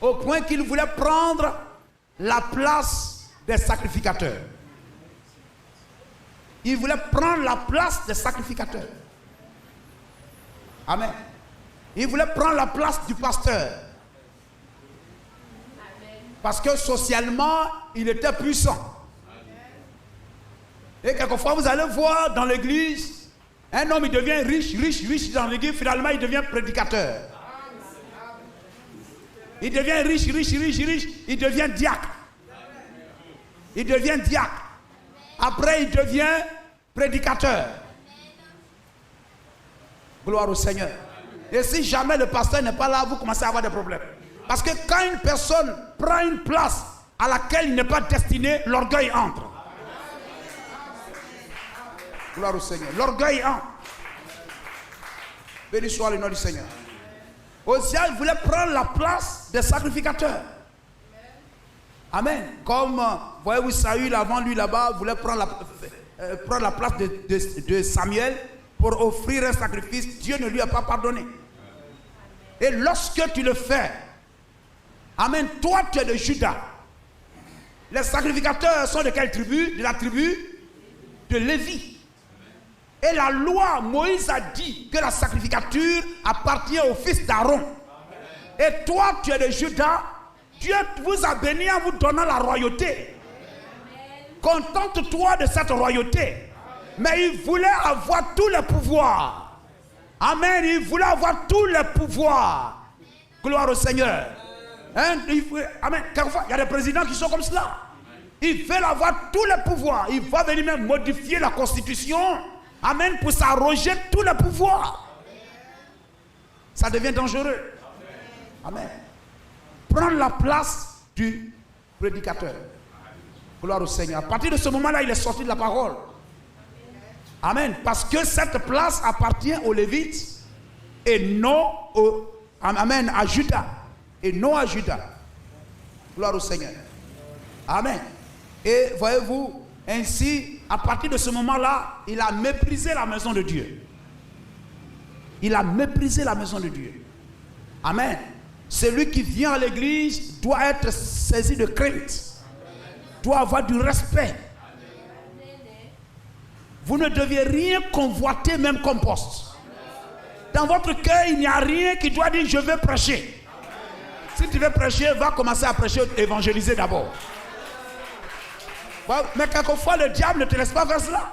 Au point qu'il voulait prendre la place des sacrificateurs. Il voulait prendre la place des sacrificateurs. Amen. Il voulait prendre la place du pasteur. Parce que socialement, il était puissant. Et quelquefois, vous allez voir dans l'église, un homme, il devient riche dans l'église, finalement, il devient prédicateur. Il devient riche, il devient diacre. Il devient diacre. Après, il devient prédicateur. Gloire au Seigneur. Et si jamais le pasteur n'est pas là, vous commencez à avoir des problèmes. Parce que quand une personne prend une place à laquelle il n'est pas destiné, l'orgueil entre. Gloire au Seigneur. L'orgueil entre. Béni soit le nom du Seigneur. Ozias voulait prendre la place des sacrificateurs. Amen. Comme, voyez-vous, Saül avant lui là-bas voulait prendre la place de Samuel pour offrir un sacrifice. Dieu ne lui a pas pardonné. Et lorsque tu le fais, amen, toi tu es de Juda. Les sacrificateurs sont de quelle tribu? De la tribu de Lévi. Et la loi, Moïse a dit que la sacrificature appartient au fils d'Aaron. Et toi tu es de Juda. Dieu vous a béni en vous donnant la royauté. Contente-toi de cette royauté. Mais il voulait avoir tous les pouvoirs. Amen. Il voulait avoir tous les pouvoirs. Gloire au Seigneur. Hein? Amen. Quelquefois, il y a des présidents qui sont comme cela. Ils veulent avoir tous les pouvoirs. Il va venir même modifier la constitution. Amen. Pour s'arroger tous les pouvoirs. Ça devient dangereux. Amen. Prendre la place du prédicateur. Gloire au Seigneur. À partir de ce moment-là, il est sorti de la parole. Amen. Parce que cette place appartient aux Lévites et non amen, à Juda. Et non à Juda. Gloire au Seigneur. Amen. Et voyez-vous, ainsi, à partir de ce moment-là, il a méprisé la maison de Dieu. Il a méprisé la maison de Dieu. Amen. Celui qui vient à l'église doit être saisi de crainte. Doit avoir du respect. Vous ne deviez rien convoiter même comme poste. Dans votre cœur, il n'y a rien qui doit dire je veux prêcher. Si tu veux prêcher, va commencer à prêcher, évangéliser d'abord. Mais quelquefois, le diable ne te laisse pas faire cela.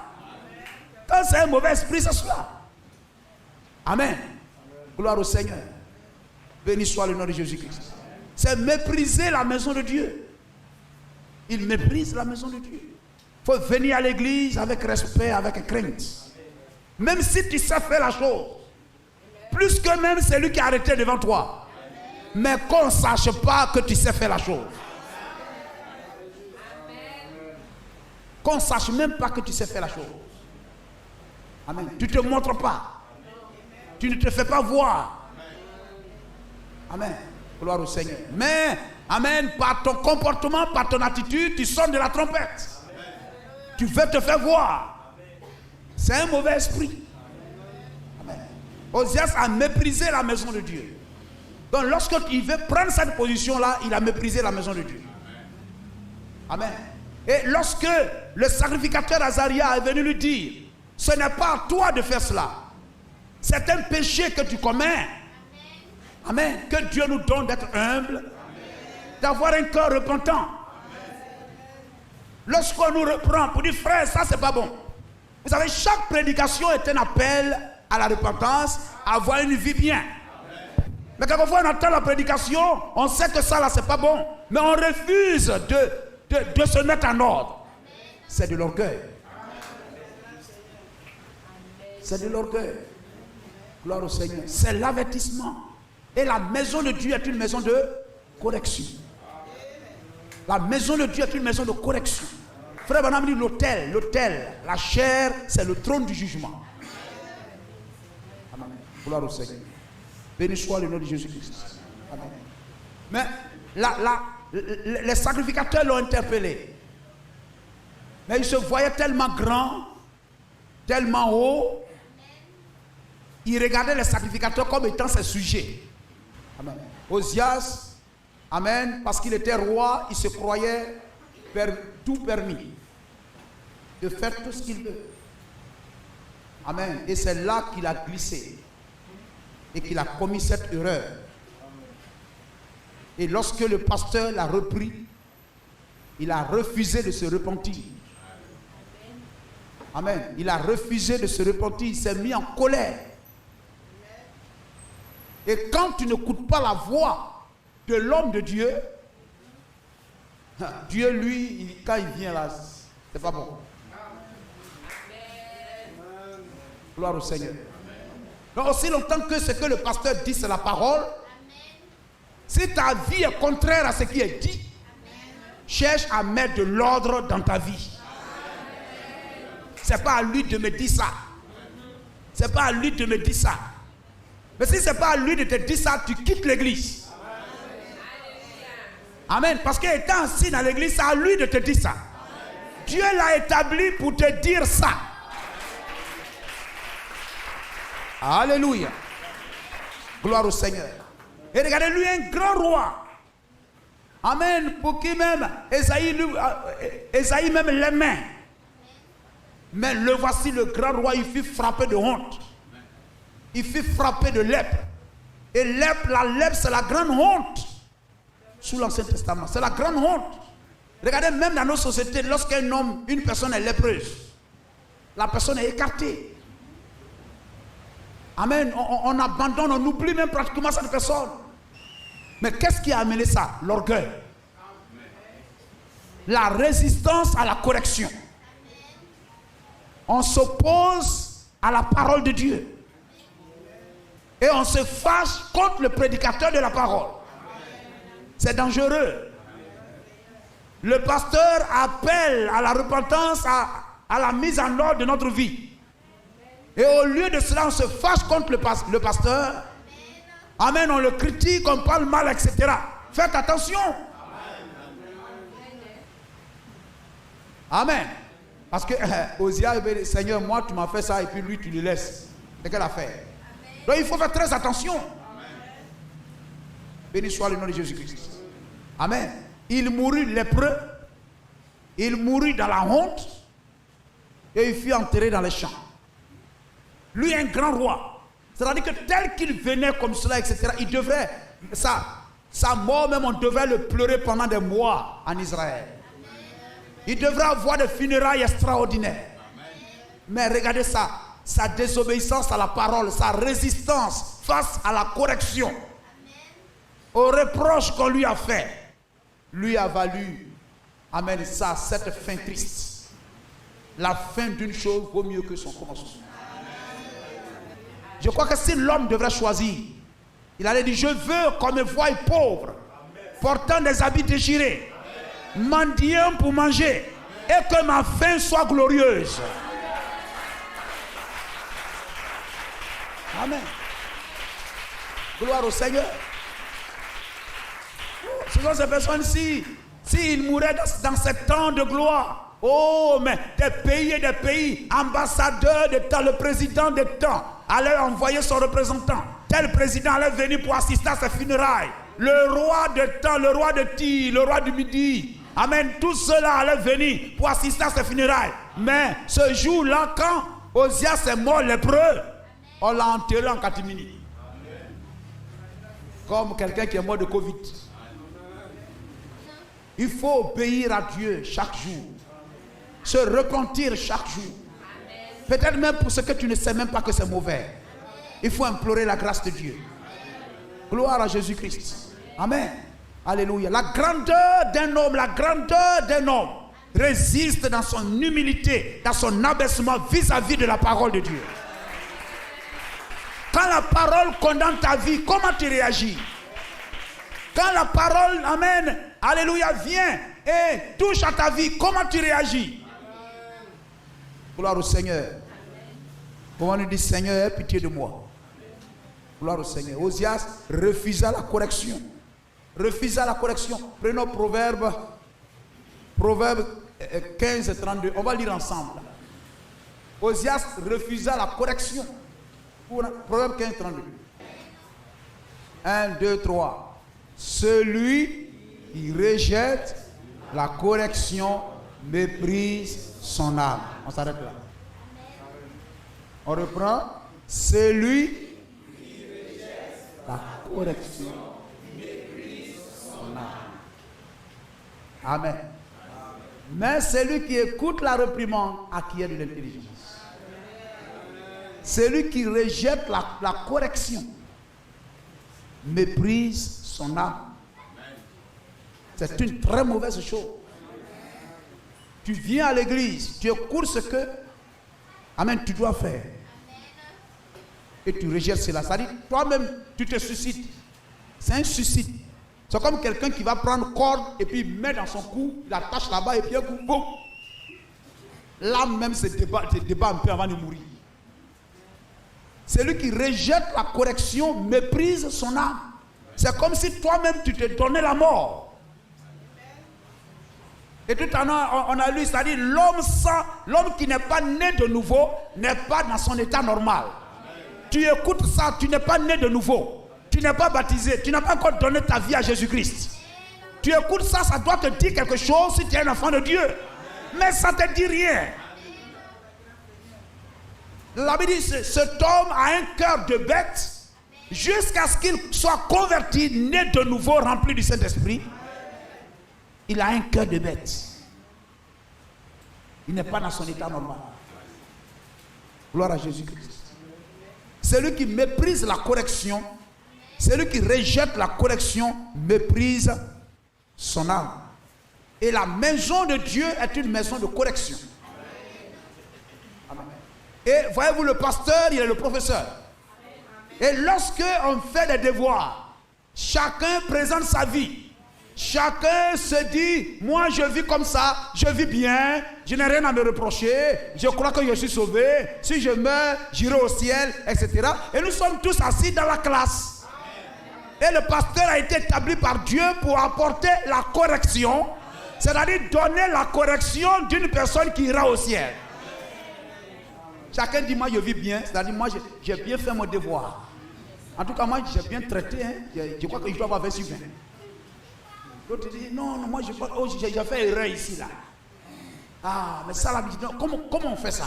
Quand c'est un mauvais esprit, c'est cela. Amen. Gloire au Seigneur. Béni soit le nom de Jésus-Christ. C'est mépriser la maison de Dieu. Il méprise la maison de Dieu. Il faut venir à l'église avec respect, avec crainte. Même si tu sais faire la chose. Plus que même celui qui est arrêté devant toi. Mais qu'on ne sache pas que tu sais faire la chose. Qu'on ne sache même pas que tu sais faire la chose. Amen. Tu ne te montres pas. Tu ne te fais pas voir. Amen. Gloire au Seigneur. Mais, amen, par ton comportement, par ton attitude, tu sonnes de la trompette. Tu veux te faire voir. C'est un mauvais esprit. Amen. Ozias a méprisé la maison de Dieu. Donc lorsqu'il veut prendre cette position-là, il a méprisé la maison de Dieu. Amen. Et lorsque le sacrificateur Azaria est venu lui dire, ce n'est pas à toi de faire cela. C'est un péché que tu commets. Amen. Que Dieu nous donne d'être humble, d'avoir un cœur repentant. Lorsqu'on nous reprend pour dire frère, ça c'est pas bon. Vous savez, chaque prédication est un appel à la repentance, à avoir une vie bien. Mais quelquefois on entend la prédication, on sait que ça là c'est pas bon, mais on refuse de se mettre en ordre. C'est de l'orgueil. C'est de l'orgueil. Gloire au Seigneur. C'est l'avertissement. Et la maison de Dieu est une maison de correction. La maison de Dieu est une maison de correction. Frère Branham dit l'autel, la chair, c'est le trône du jugement. Amen. Gloire au Seigneur. Béni soit le nom de Jésus-Christ. Amen. Mais les sacrificateurs l'ont interpellé. Mais il se voyait tellement grand tellement haut, il regardait les sacrificateurs comme étant ses sujets. Amen. Osias, amen, parce qu'il était roi, il se croyait tout permis de faire tout ce qu'il veut. Amen. Et c'est là qu'il a glissé et qu'il a commis cette erreur. Et lorsque le pasteur l'a repris, il a refusé de se repentir. Amen. Il a refusé de se repentir, il s'est mis en colère. Et quand tu n'écoutes pas la voix de l'homme de Dieu, Dieu, lui, quand il vient là, c'est pas bon. Gloire au Seigneur. Donc, aussi longtemps que ce que le pasteur dit, c'est la parole, si ta vie est contraire à ce qui est dit, cherche à mettre de l'ordre dans ta vie. C'est pas à lui de me dire ça. C'est pas à lui de me dire ça. Mais si c'est pas à lui de te dire ça, tu quittes l'église. Amen. Parce qu'étant assis dans l'église, c'est à lui de te dire ça. Dieu l'a établi pour te dire ça. Alléluia. Gloire au Seigneur. Et regardez, lui un grand roi. Amen. Pour qui même Esaïe même l'aimait. Mais le voici le grand roi, il fut frappé de honte. Il fut frappé de lèpre. Et la lèpre, c'est la grande honte. Sous l'Ancien Testament, c'est la grande honte. Regardez, même dans nos sociétés, lorsqu'un homme, une personne est lépreuse, la personne est écartée. Amen. On abandonne, on oublie même pratiquement cette personne. Mais qu'est-ce qui a amené ça? L'orgueil. La résistance à la correction. On s'oppose à la parole de Dieu. Et on se fâche contre le prédicateur de la parole. C'est dangereux. Le pasteur appelle à la repentance, à la mise en ordre de notre vie. Et au lieu de cela, on se fâche contre le pasteur. Amen, on le critique, on parle mal, etc. Faites attention. Amen. Parce que Osia, Seigneur, moi tu m'as fait ça et puis lui tu le laisses. C'est quelle affaire? Donc il faut faire très attention. Béni soit le nom de Jésus-Christ. Amen. Il mourut lépreux. Il mourut dans la honte. Et il fut enterré dans les champs. Lui un grand roi. C'est-à-dire que tel qu'il venait comme cela, etc. Il devrait, sa mort même, on devait le pleurer pendant des mois en Israël. Il devrait avoir des funérailles extraordinaires. Mais regardez ça, sa désobéissance à la parole, sa résistance face à la correction, aux reproches qu'on lui a fait, lui a valu, amen, ça, cette fin triste. La fin d'une chose vaut mieux que son commencement. Je crois que si l'homme devrait choisir, il allait dire, je veux qu'on me voie pauvre, portant des habits déchirés, mendiant pour manger, et que ma fin soit glorieuse. Amen. Gloire au Seigneur. Ce sont ces personnes-ci, s'ils mouraient dans ces temps de gloire, oh, mais des pays et des pays, ambassadeurs de temps, le président de temps, allait envoyer son représentant. Tel président allait venir pour assister à ses funérailles. Le roi de temps, le roi de Tyr, le roi du Midi, amen, tout cela allait venir pour assister à ses funérailles. Mais ce jour-là, quand Osias est mort lépreux, on l'a enterré en catimini. Comme quelqu'un qui est mort de Covid. Il faut obéir à Dieu chaque jour. Se repentir chaque jour. Peut-être même pour ce que tu ne sais même pas que c'est mauvais. Il faut implorer la grâce de Dieu. Gloire à Jésus-Christ. Amen. Alléluia. La grandeur d'un homme résiste dans son humilité, dans son abaissement vis-à-vis de la parole de Dieu. Quand la parole condamne ta vie, comment tu réagis? Quand la parole, amen, alléluia, vient et touche à ta vie, comment tu réagis? Gloire au Seigneur. Comment nous dit, Seigneur, aie pitié de moi. Gloire au Seigneur. Osias refusa la correction. Refusa la correction. Prenons Proverbe 15 et 32. On va lire ensemble. Osias refusa la correction. Proverbe 15, 32. 1, 2, 3. Celui qui rejette la correction méprise son âme. On s'arrête là. On reprend. Celui qui rejette la correction méprise son âme. Amen. Mais celui qui écoute la réprimande acquiert de l'intelligence. Celui qui rejette la correction méprise son âme. C'est une très mauvaise chose. Tu viens à l'église, tu écoutes ce que, amen, tu dois faire. Et tu rejettes cela. Ça dit, toi-même, tu te suicides. C'est un suicide. C'est comme quelqu'un qui va prendre corde et puis met dans son cou, il attache là-bas et puis un coup, boum. L'âme même se débat un peu avant de mourir. Celui qui rejette la correction méprise son âme. C'est comme si toi-même tu te donnais la mort. Et tout à l'heure, on a lu, c'est-à-dire l'homme qui n'est pas né de nouveau n'est pas dans son état normal. Tu écoutes ça, tu n'es pas né de nouveau. Tu n'es pas baptisé, tu n'as pas encore donné ta vie à Jésus-Christ. Tu écoutes ça, ça doit te dire quelque chose si tu es un enfant de Dieu. Mais ça ne te dit rien. La Bible dit, cet homme a un cœur de bête jusqu'à ce qu'il soit converti, né de nouveau, rempli du Saint-Esprit. Il a un cœur de bête. Il n'est pas dans son état normal. Gloire à Jésus-Christ. Celui qui méprise la correction, celui qui rejette la correction, méprise son âme. Et la maison de Dieu est une maison de correction. Amen. Et voyez-vous, le pasteur, il est le professeur. Et lorsque on fait des devoirs, chacun présente sa vie. Chacun se dit, moi je vis comme ça, je vis bien, je n'ai rien à me reprocher, je crois que je suis sauvé, si je meurs, j'irai au ciel, etc. Et nous sommes tous assis dans la classe. Et le pasteur a été établi par Dieu pour apporter la correction, c'est-à-dire donner la correction d'une personne qui ira au ciel. Chacun dit, moi je vis bien, c'est-à-dire moi j'ai bien fait mon devoir. En tout cas, moi j'ai bien traité, hein. Je crois que je dois avoir 20 sur 20. L'autre dit, non, moi j'ai fait erreur ici, là. Ah, mais ça, là, comment on fait ça?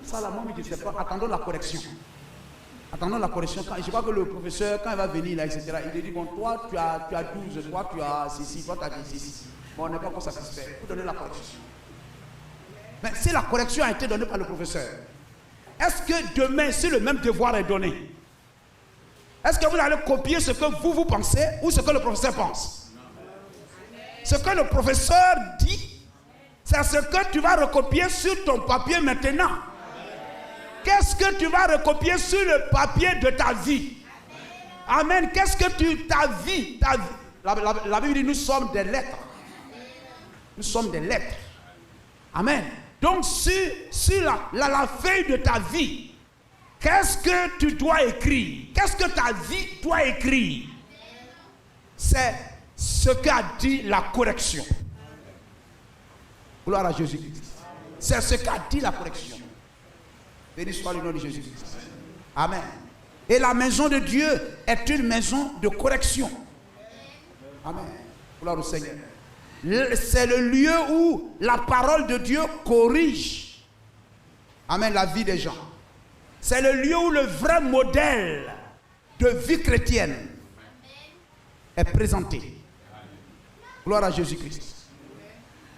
Ça, là, moi, je ne sais pas. Attendons la correction. Attendons la correction. Je crois que le professeur, quand il va venir, là, etc., il dit, bon, toi, tu as 12, toi, tu as ceci, toi, tu as 10. Bon, on n'est pas encore satisfait. Il faut donner la correction. Mais si la correction a été donnée par le professeur, est-ce que demain, si le même devoir est donné, est-ce que vous allez copier ce que vous pensez ou ce que le professeur pense? Ce que le professeur dit, c'est ce que tu vas recopier sur ton papier maintenant. Qu'est-ce que tu vas recopier sur le papier de ta vie? Amen. Qu'est-ce que ta vie, la Bible dit, nous sommes des lettres. Nous sommes des lettres. Amen. Donc, sur la feuille de ta vie, qu'est-ce que tu dois écrire? Qu'est-ce que ta vie doit écrire? C'est ce qu'a dit la correction. Gloire à Jésus-Christ. C'est ce qu'a dit la correction. Béni soit le nom de Jésus-Christ. Amen. Et la maison de Dieu est une maison de correction. Amen. Gloire au Seigneur. C'est le lieu où la parole de Dieu corrige. Amen. La vie des gens. C'est le lieu où le vrai modèle de vie chrétienne est présenté. Gloire à Jésus-Christ.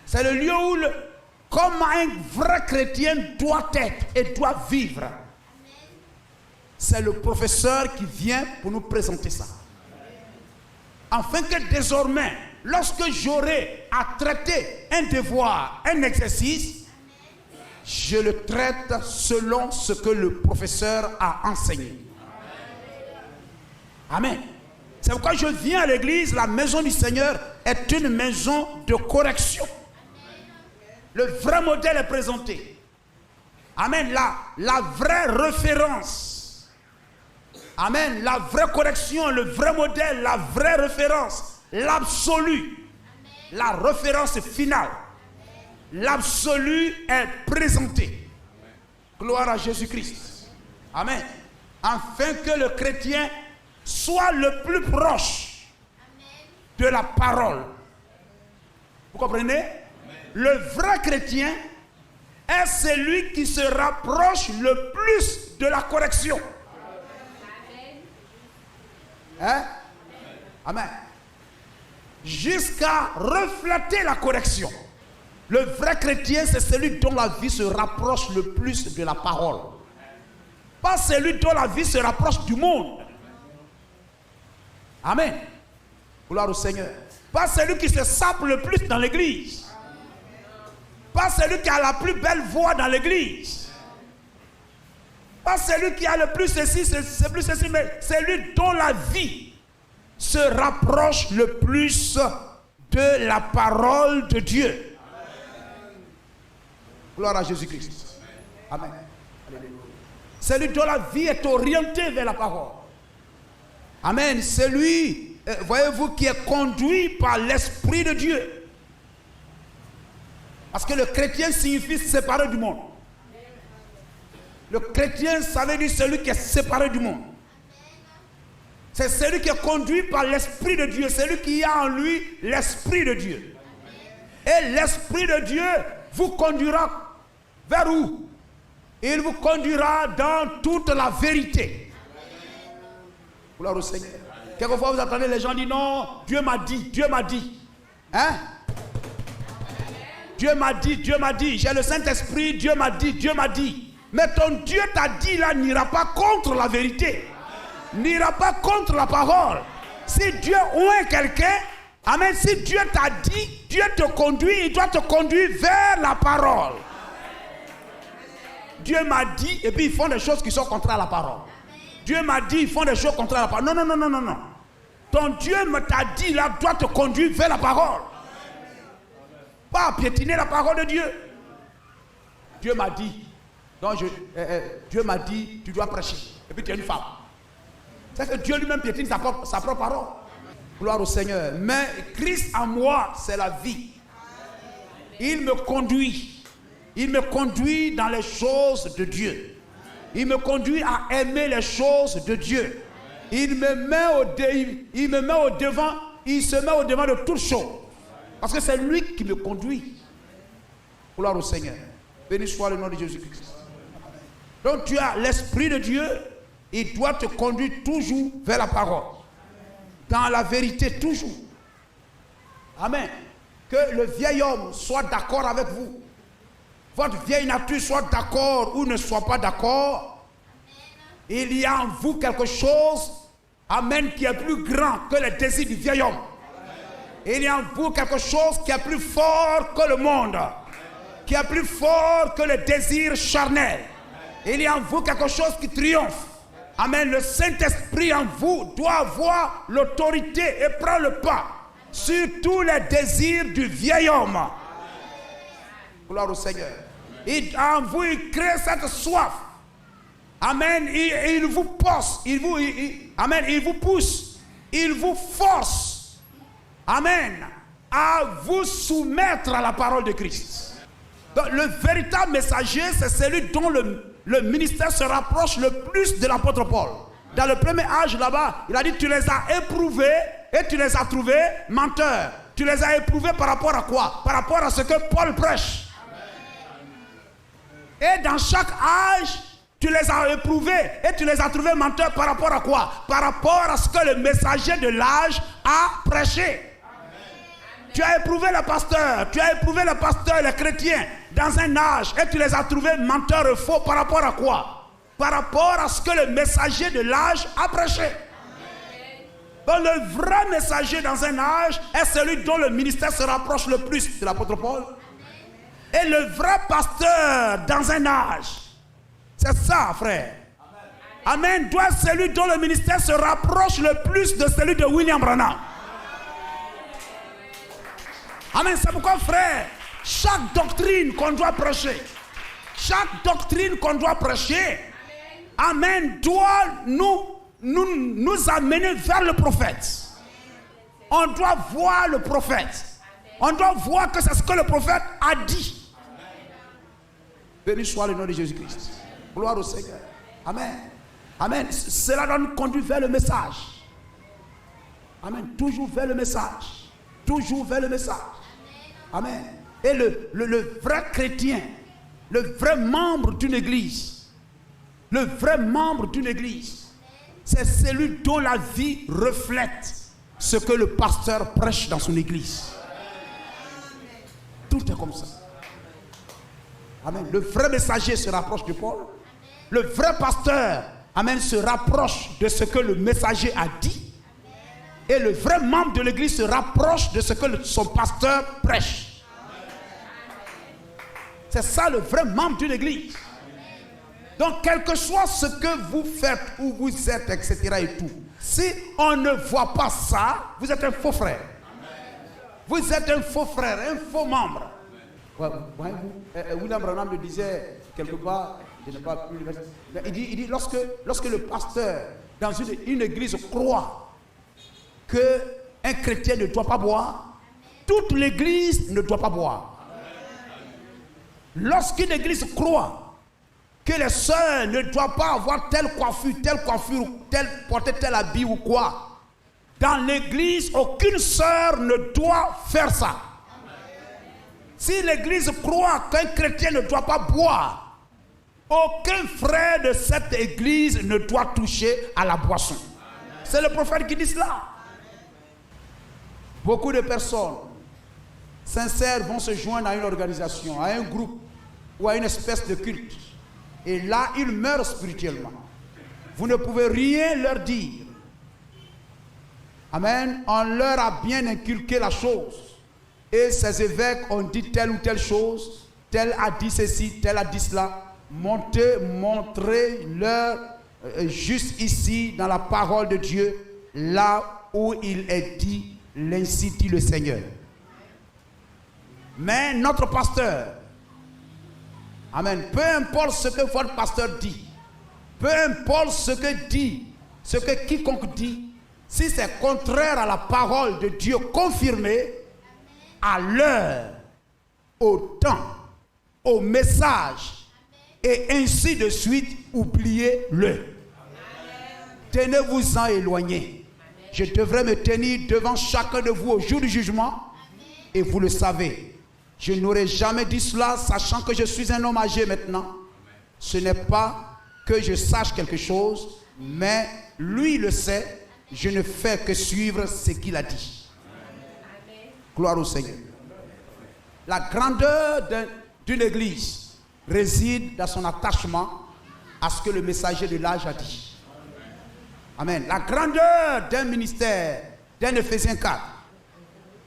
C'est le lieu où, comment un vrai chrétien doit être et doit vivre. C'est le professeur qui vient pour nous présenter ça. Afin que désormais, lorsque j'aurai à traiter un devoir, un exercice, je le traite selon ce que le professeur a enseigné. Amen. C'est pourquoi je viens à l'église. La maison du Seigneur est une maison de correction. Le vrai modèle est présenté. Amen. La vraie référence. Amen. La vraie correction, le vrai modèle, la vraie référence, l'absolu, la référence finale. L'absolu est présenté. Gloire à Jésus-Christ. Amen. Afin que le chrétien soit le plus proche de la parole. Vous comprenez? Amen. Le vrai chrétien est celui qui se rapproche le plus de la correction. Hein? Amen. Jusqu'à refléter la correction. Le vrai chrétien, c'est celui dont la vie se rapproche le plus de la parole. Pas celui dont la vie se rapproche du monde. Amen. Gloire au Seigneur. Pas celui qui se sape le plus dans l'église. Pas celui qui a la plus belle voix dans l'église. Pas celui qui a le plus ceci, c'est plus ceci, mais celui dont la vie se rapproche le plus de la parole de Dieu. Gloire à Jésus-Christ. Amen. Celui dont la vie est orientée vers la parole. Amen. Celui, voyez-vous, qui est conduit par l'Esprit de Dieu. Parce que le chrétien signifie séparé du monde. Le chrétien, ça veut dire celui qui est séparé du monde. C'est celui qui est conduit par l'Esprit de Dieu. Celui qui a en lui l'Esprit de Dieu. Et l'Esprit de Dieu vous conduira vers où? Il vous conduira dans toute la vérité. Gloire au Seigneur. Quelquefois vous entendez les gens dire non, Dieu m'a dit, Dieu m'a dit. Hein? Dieu m'a dit, j'ai le Saint-Esprit, Dieu m'a dit, Dieu m'a dit. Mais ton Dieu t'a dit là n'ira pas contre la vérité. N'ira pas contre la parole. Si Dieu oint quelqu'un, amen, si Dieu t'a dit, Dieu te conduit, il doit te conduire vers la parole. Dieu m'a dit, et puis ils font des choses qui sont contraires à la parole. Dieu m'a dit, ils font des choses contraires à la parole. Non, non, non, non, non, non. Ton Dieu t'a dit là, doit te conduire vers la parole. Pas piétiner la parole de Dieu. Dieu m'a dit, donc Dieu m'a dit, tu dois prêcher. Et puis tu es une femme. C'est que Dieu lui-même piétine sa propre parole. Gloire au Seigneur. Mais Christ en moi, c'est la vie. Il me conduit. Il me conduit dans les choses de Dieu. Il me conduit à aimer les choses de Dieu. Il se met au devant de toutes choses. Parce que c'est lui qui me conduit. Gloire au Seigneur. Béni soit le nom de Jésus-Christ. Donc tu as l'Esprit de Dieu. Il doit te conduire toujours vers la parole. Dans la vérité, toujours. Amen. Que le vieil homme soit d'accord avec vous. Votre vieille nature soit d'accord ou ne soit pas d'accord. Il y a en vous quelque chose, amen, qui est plus grand que les désirs du vieil homme. Il y a en vous quelque chose qui est plus fort que le monde. Qui est plus fort que le désir charnel. Il y a en vous quelque chose qui triomphe. Amen. Le Saint-Esprit en vous doit avoir l'autorité et prendre le pas sur tous les désirs du vieil homme. Gloire au Seigneur. En vous, il crée cette soif. Amen. Il vous pousse. Amen. Il vous pousse. Il vous force. Amen. À vous soumettre à la parole de Christ. Donc, le véritable messager, c'est celui dont le ministère se rapproche le plus de l'apôtre Paul. Dans le premier âge là-bas, il a dit, tu les as éprouvés et tu les as trouvés menteurs. Tu les as éprouvés par rapport à quoi? Par rapport à ce que Paul prêche. Et dans chaque âge, tu les as éprouvés et tu les as trouvés menteurs par rapport à quoi? Par rapport à ce que le messager de l'âge a prêché. Tu as éprouvé le pasteur, les chrétiens dans un âge et tu les as trouvés menteurs et faux par rapport à quoi? Par rapport à ce que le messager de l'âge a prêché. Donc le vrai messager dans un âge est celui dont le ministère se rapproche le plus de l'apôtre Paul. Et le vrai pasteur dans un âge, c'est ça, frère. Amen. Doit être celui dont le ministère se rapproche le plus de celui de William Branham. Amen. C'est pourquoi, frère, chaque doctrine qu'on doit prêcher, amen, doit nous amener vers le prophète. On doit voir le prophète. On doit voir que c'est ce que le prophète a dit. Béni soit le nom de Jésus-Christ. Gloire au Seigneur. Amen. Amen. Cela doit nous conduire vers le message. Amen. Toujours vers le message. Toujours vers le message. Amen. Et le vrai chrétien, le vrai membre d'une église, le vrai membre d'une église, c'est celui dont la vie reflète ce que le pasteur prêche dans son église. Tout est comme ça. Amen. Le vrai messager se rapproche de Paul. Le vrai pasteur, amen, se rapproche de ce que le messager a dit. Et le vrai membre de l'église se rapproche de ce que son pasteur prêche. C'est ça le vrai membre d'une église. Donc, quel que soit ce que vous faites, où vous êtes, etc. et tout, si on ne voit pas ça, vous êtes un faux frère. Vous êtes un faux frère, un faux membre. William Branham le disait quelque part, je n'ai pas pu le mettre. Il dit lorsque le pasteur dans une église croit qu'un chrétien ne doit pas boire, toute l'église ne doit pas boire. Lorsqu'une église croit que les sœurs ne doivent pas avoir telle coiffure, porter tel habit ou quoi, dans l'église, aucune sœur ne doit faire ça. Si l'église croit qu'un chrétien ne doit pas boire, aucun frère de cette église ne doit toucher à la boisson. C'est le prophète qui dit cela. Beaucoup de personnes sincères vont se joindre à une organisation, à un groupe ou à une espèce de culte. Et là, ils meurent spirituellement. Vous ne pouvez rien leur dire. Amen. On leur a bien inculqué la chose. Et ces évêques ont dit telle ou telle chose. Tel a dit ceci, tel a dit cela. Montrez-leur juste ici, dans la parole de Dieu, là où il est dit, l'ainsi dit le Seigneur. Mais notre pasteur, amen, peu importe ce que votre pasteur dit, peu importe ce que dit, ce que quiconque dit, si c'est contraire à la parole de Dieu confirmée, à l'heure, au temps, au message, et ainsi de suite, oubliez-le. Tenez-vous-en éloigné. Je devrais me tenir devant chacun de vous au jour du jugement, et vous le savez. Je n'aurais jamais dit cela, sachant que je suis un homme âgé maintenant. Ce n'est pas que je sache quelque chose, mais lui le sait. Je ne fais que suivre ce qu'il a dit. Gloire au Seigneur. La grandeur d'une église réside dans son attachement à ce que le messager de l'âge a dit. Amen. La grandeur d'un ministère, d'un Éphésiens 4,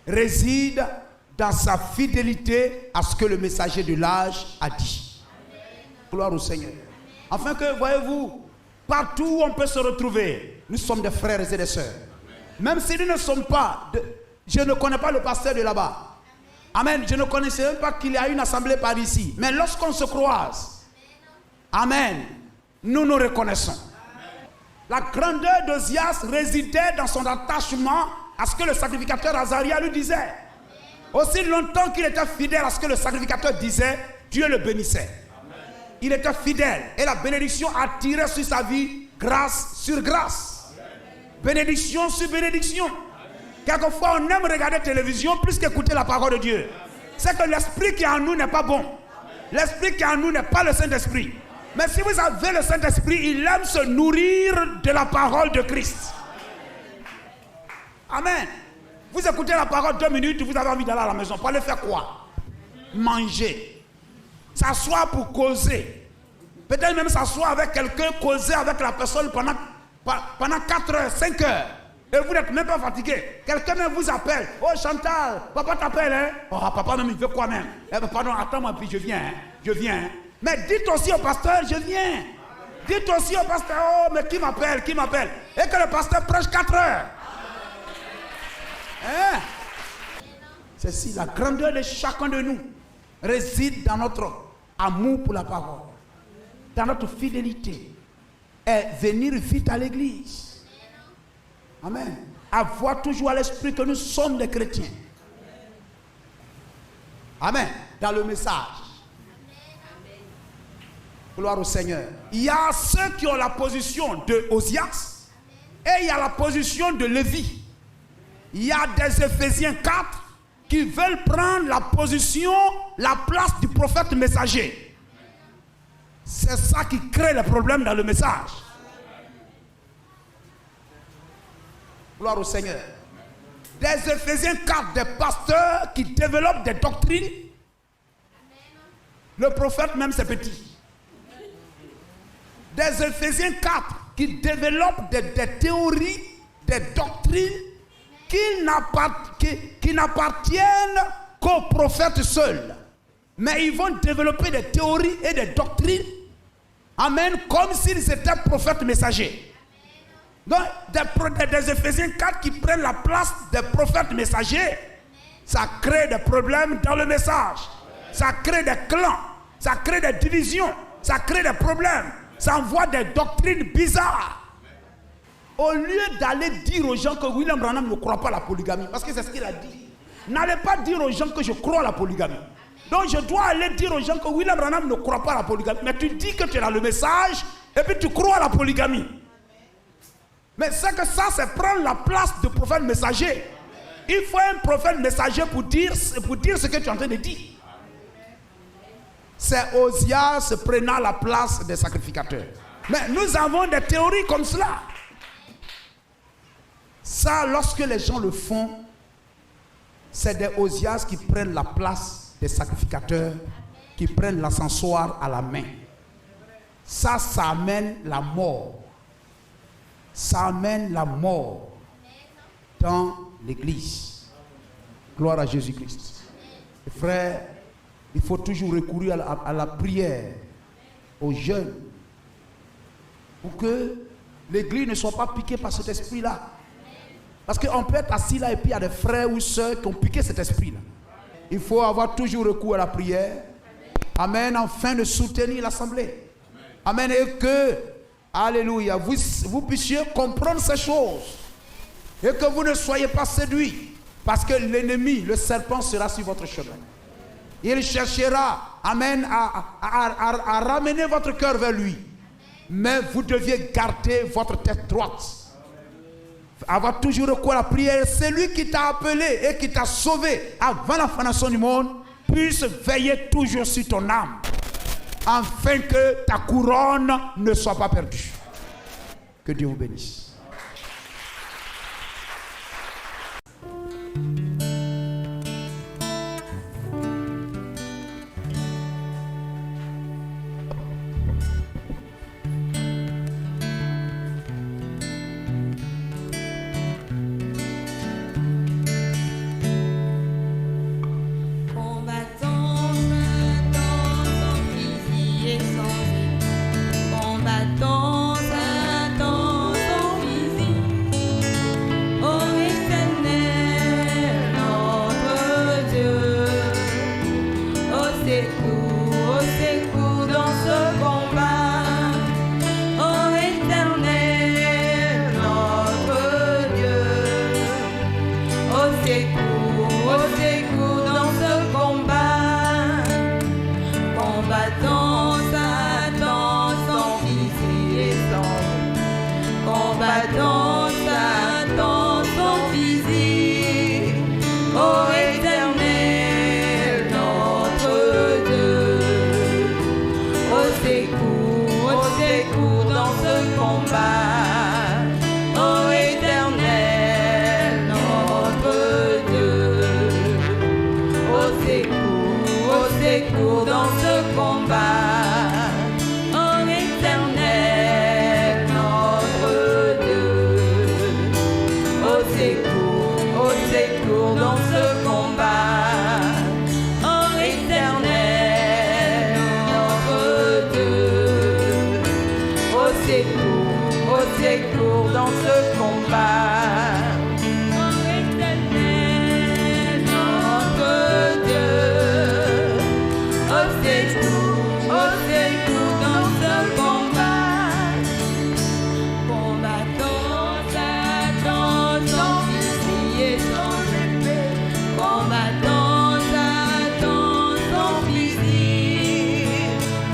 réside dans sa fidélité à ce que le messager de l'âge a dit. Gloire au Seigneur. Afin que, voyez-vous, partout où on peut se retrouver, nous sommes des frères et des sœurs. Même si nous ne sommes pas, je ne connais pas le pasteur de là-bas. Amen. Je ne connaissais même pas qu'il y a une assemblée par ici. Mais lorsqu'on se croise, amen, nous nous reconnaissons. La grandeur d'Ozias résidait dans son attachement à ce que le sacrificateur Azaria lui disait. Aussi longtemps qu'il était fidèle à ce que le sacrificateur disait, Dieu le bénissait. Il était fidèle et la bénédiction attirait sur sa vie grâce sur grâce. Bénédiction sur bénédiction. Quelquefois, on aime regarder la télévision plus qu'écouter la parole de Dieu. C'est que l'esprit qui est en nous n'est pas bon. L'esprit qui est en nous n'est pas le Saint-Esprit. Mais si vous avez le Saint-Esprit, il aime se nourrir de la parole de Christ. Amen. Vous écoutez la parole 2 minutes, vous avez envie d'aller à la maison. Pour aller faire quoi? Manger. S'asseoir pour causer. Peut-être même s'asseoir avec quelqu'un, causer avec la personne pendant 4 heures, 5 heures. Et vous n'êtes même pas fatigué. Quelqu'un même vous appelle. Oh Chantal, papa t'appelle, hein? Oh papa même il veut quoi même? Eh ben pardon, attends-moi puis je viens, hein? Je viens. Hein? Mais dites aussi au pasteur, je viens. Dites aussi au pasteur, oh mais qui m'appelle? Et que le pasteur prêche 4 heures. Hein? C'est si la grandeur de chacun de nous réside dans notre amour pour la parole, dans notre fidélité. Et venir vite à l'église. Amen. Avoir toujours à l'esprit que nous sommes des chrétiens. Amen. Dans le message. Gloire au Seigneur. Il y a ceux qui ont la position de Osias et il y a la position de Lévi. Il y a des Éphésiens 4 qui veulent prendre la position, la place du prophète messager. C'est ça qui crée les problèmes dans le message. Gloire au Seigneur. Des Éphésiens 4, des pasteurs qui développent des doctrines. Le prophète même c'est petit. Des Éphésiens 4 qui développent des théories, des doctrines qui n'appartiennent qu'aux prophètes seuls. Mais ils vont développer des théories et des doctrines. Amen. Comme s'ils étaient prophètes messagers. Donc, des Éphésiens 4 qui prennent la place des prophètes messagers, ça crée des problèmes dans le message. Ça crée des clans, ça crée des divisions, ça crée des problèmes, ça envoie des doctrines bizarres. Au lieu d'aller dire aux gens que William Branham ne croit pas à la polygamie, parce que c'est ce qu'il a dit, n'allez pas dire aux gens que je crois à la polygamie. Donc je dois aller dire aux gens que William Branham ne croit pas à la polygamie. Mais tu dis que tu es dans le message et puis tu crois à la polygamie. Mais c'est que ça, c'est prendre la place du prophète messager. Il faut un prophète messager pour dire ce que tu es en train de dire. C'est Osias prenant la place des sacrificateurs. Mais nous avons des théories comme cela. Ça, lorsque les gens le font, c'est des Osias qui prennent la place des sacrificateurs, qui prennent l'ascensoir à la main. Ça amène la mort. Ça amène la mort dans l'église. Gloire à Jésus-Christ. Frères, il faut toujours recourir à la prière, aux jeunes, pour que l'église ne soit pas piquée par cet esprit-là. Parce qu'on peut être assis là et puis il y a des frères ou sœurs qui ont piqué cet esprit-là. Il faut avoir toujours recours à la prière. Amen, afin de soutenir l'assemblée. Amen, et que, alléluia, vous puissiez comprendre ces choses. Et que vous ne soyez pas séduits. Parce que l'ennemi, le serpent, sera sur votre chemin. Il cherchera, amen, à ramener votre cœur vers lui. Mais vous deviez garder votre tête droite. Avoir toujours recours à la prière. C'est lui qui t'a appelé et qui t'a sauvé avant la fondation du monde. Puisse veiller toujours sur ton âme. Afin que ta couronne ne soit pas perdue. Que Dieu vous bénisse.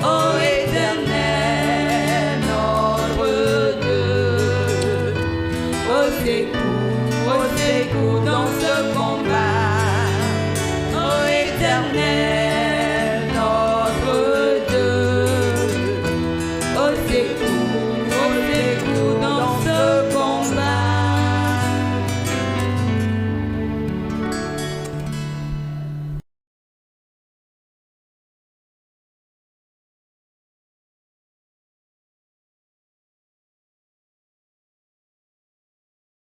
Oh, éternel. l'éternel.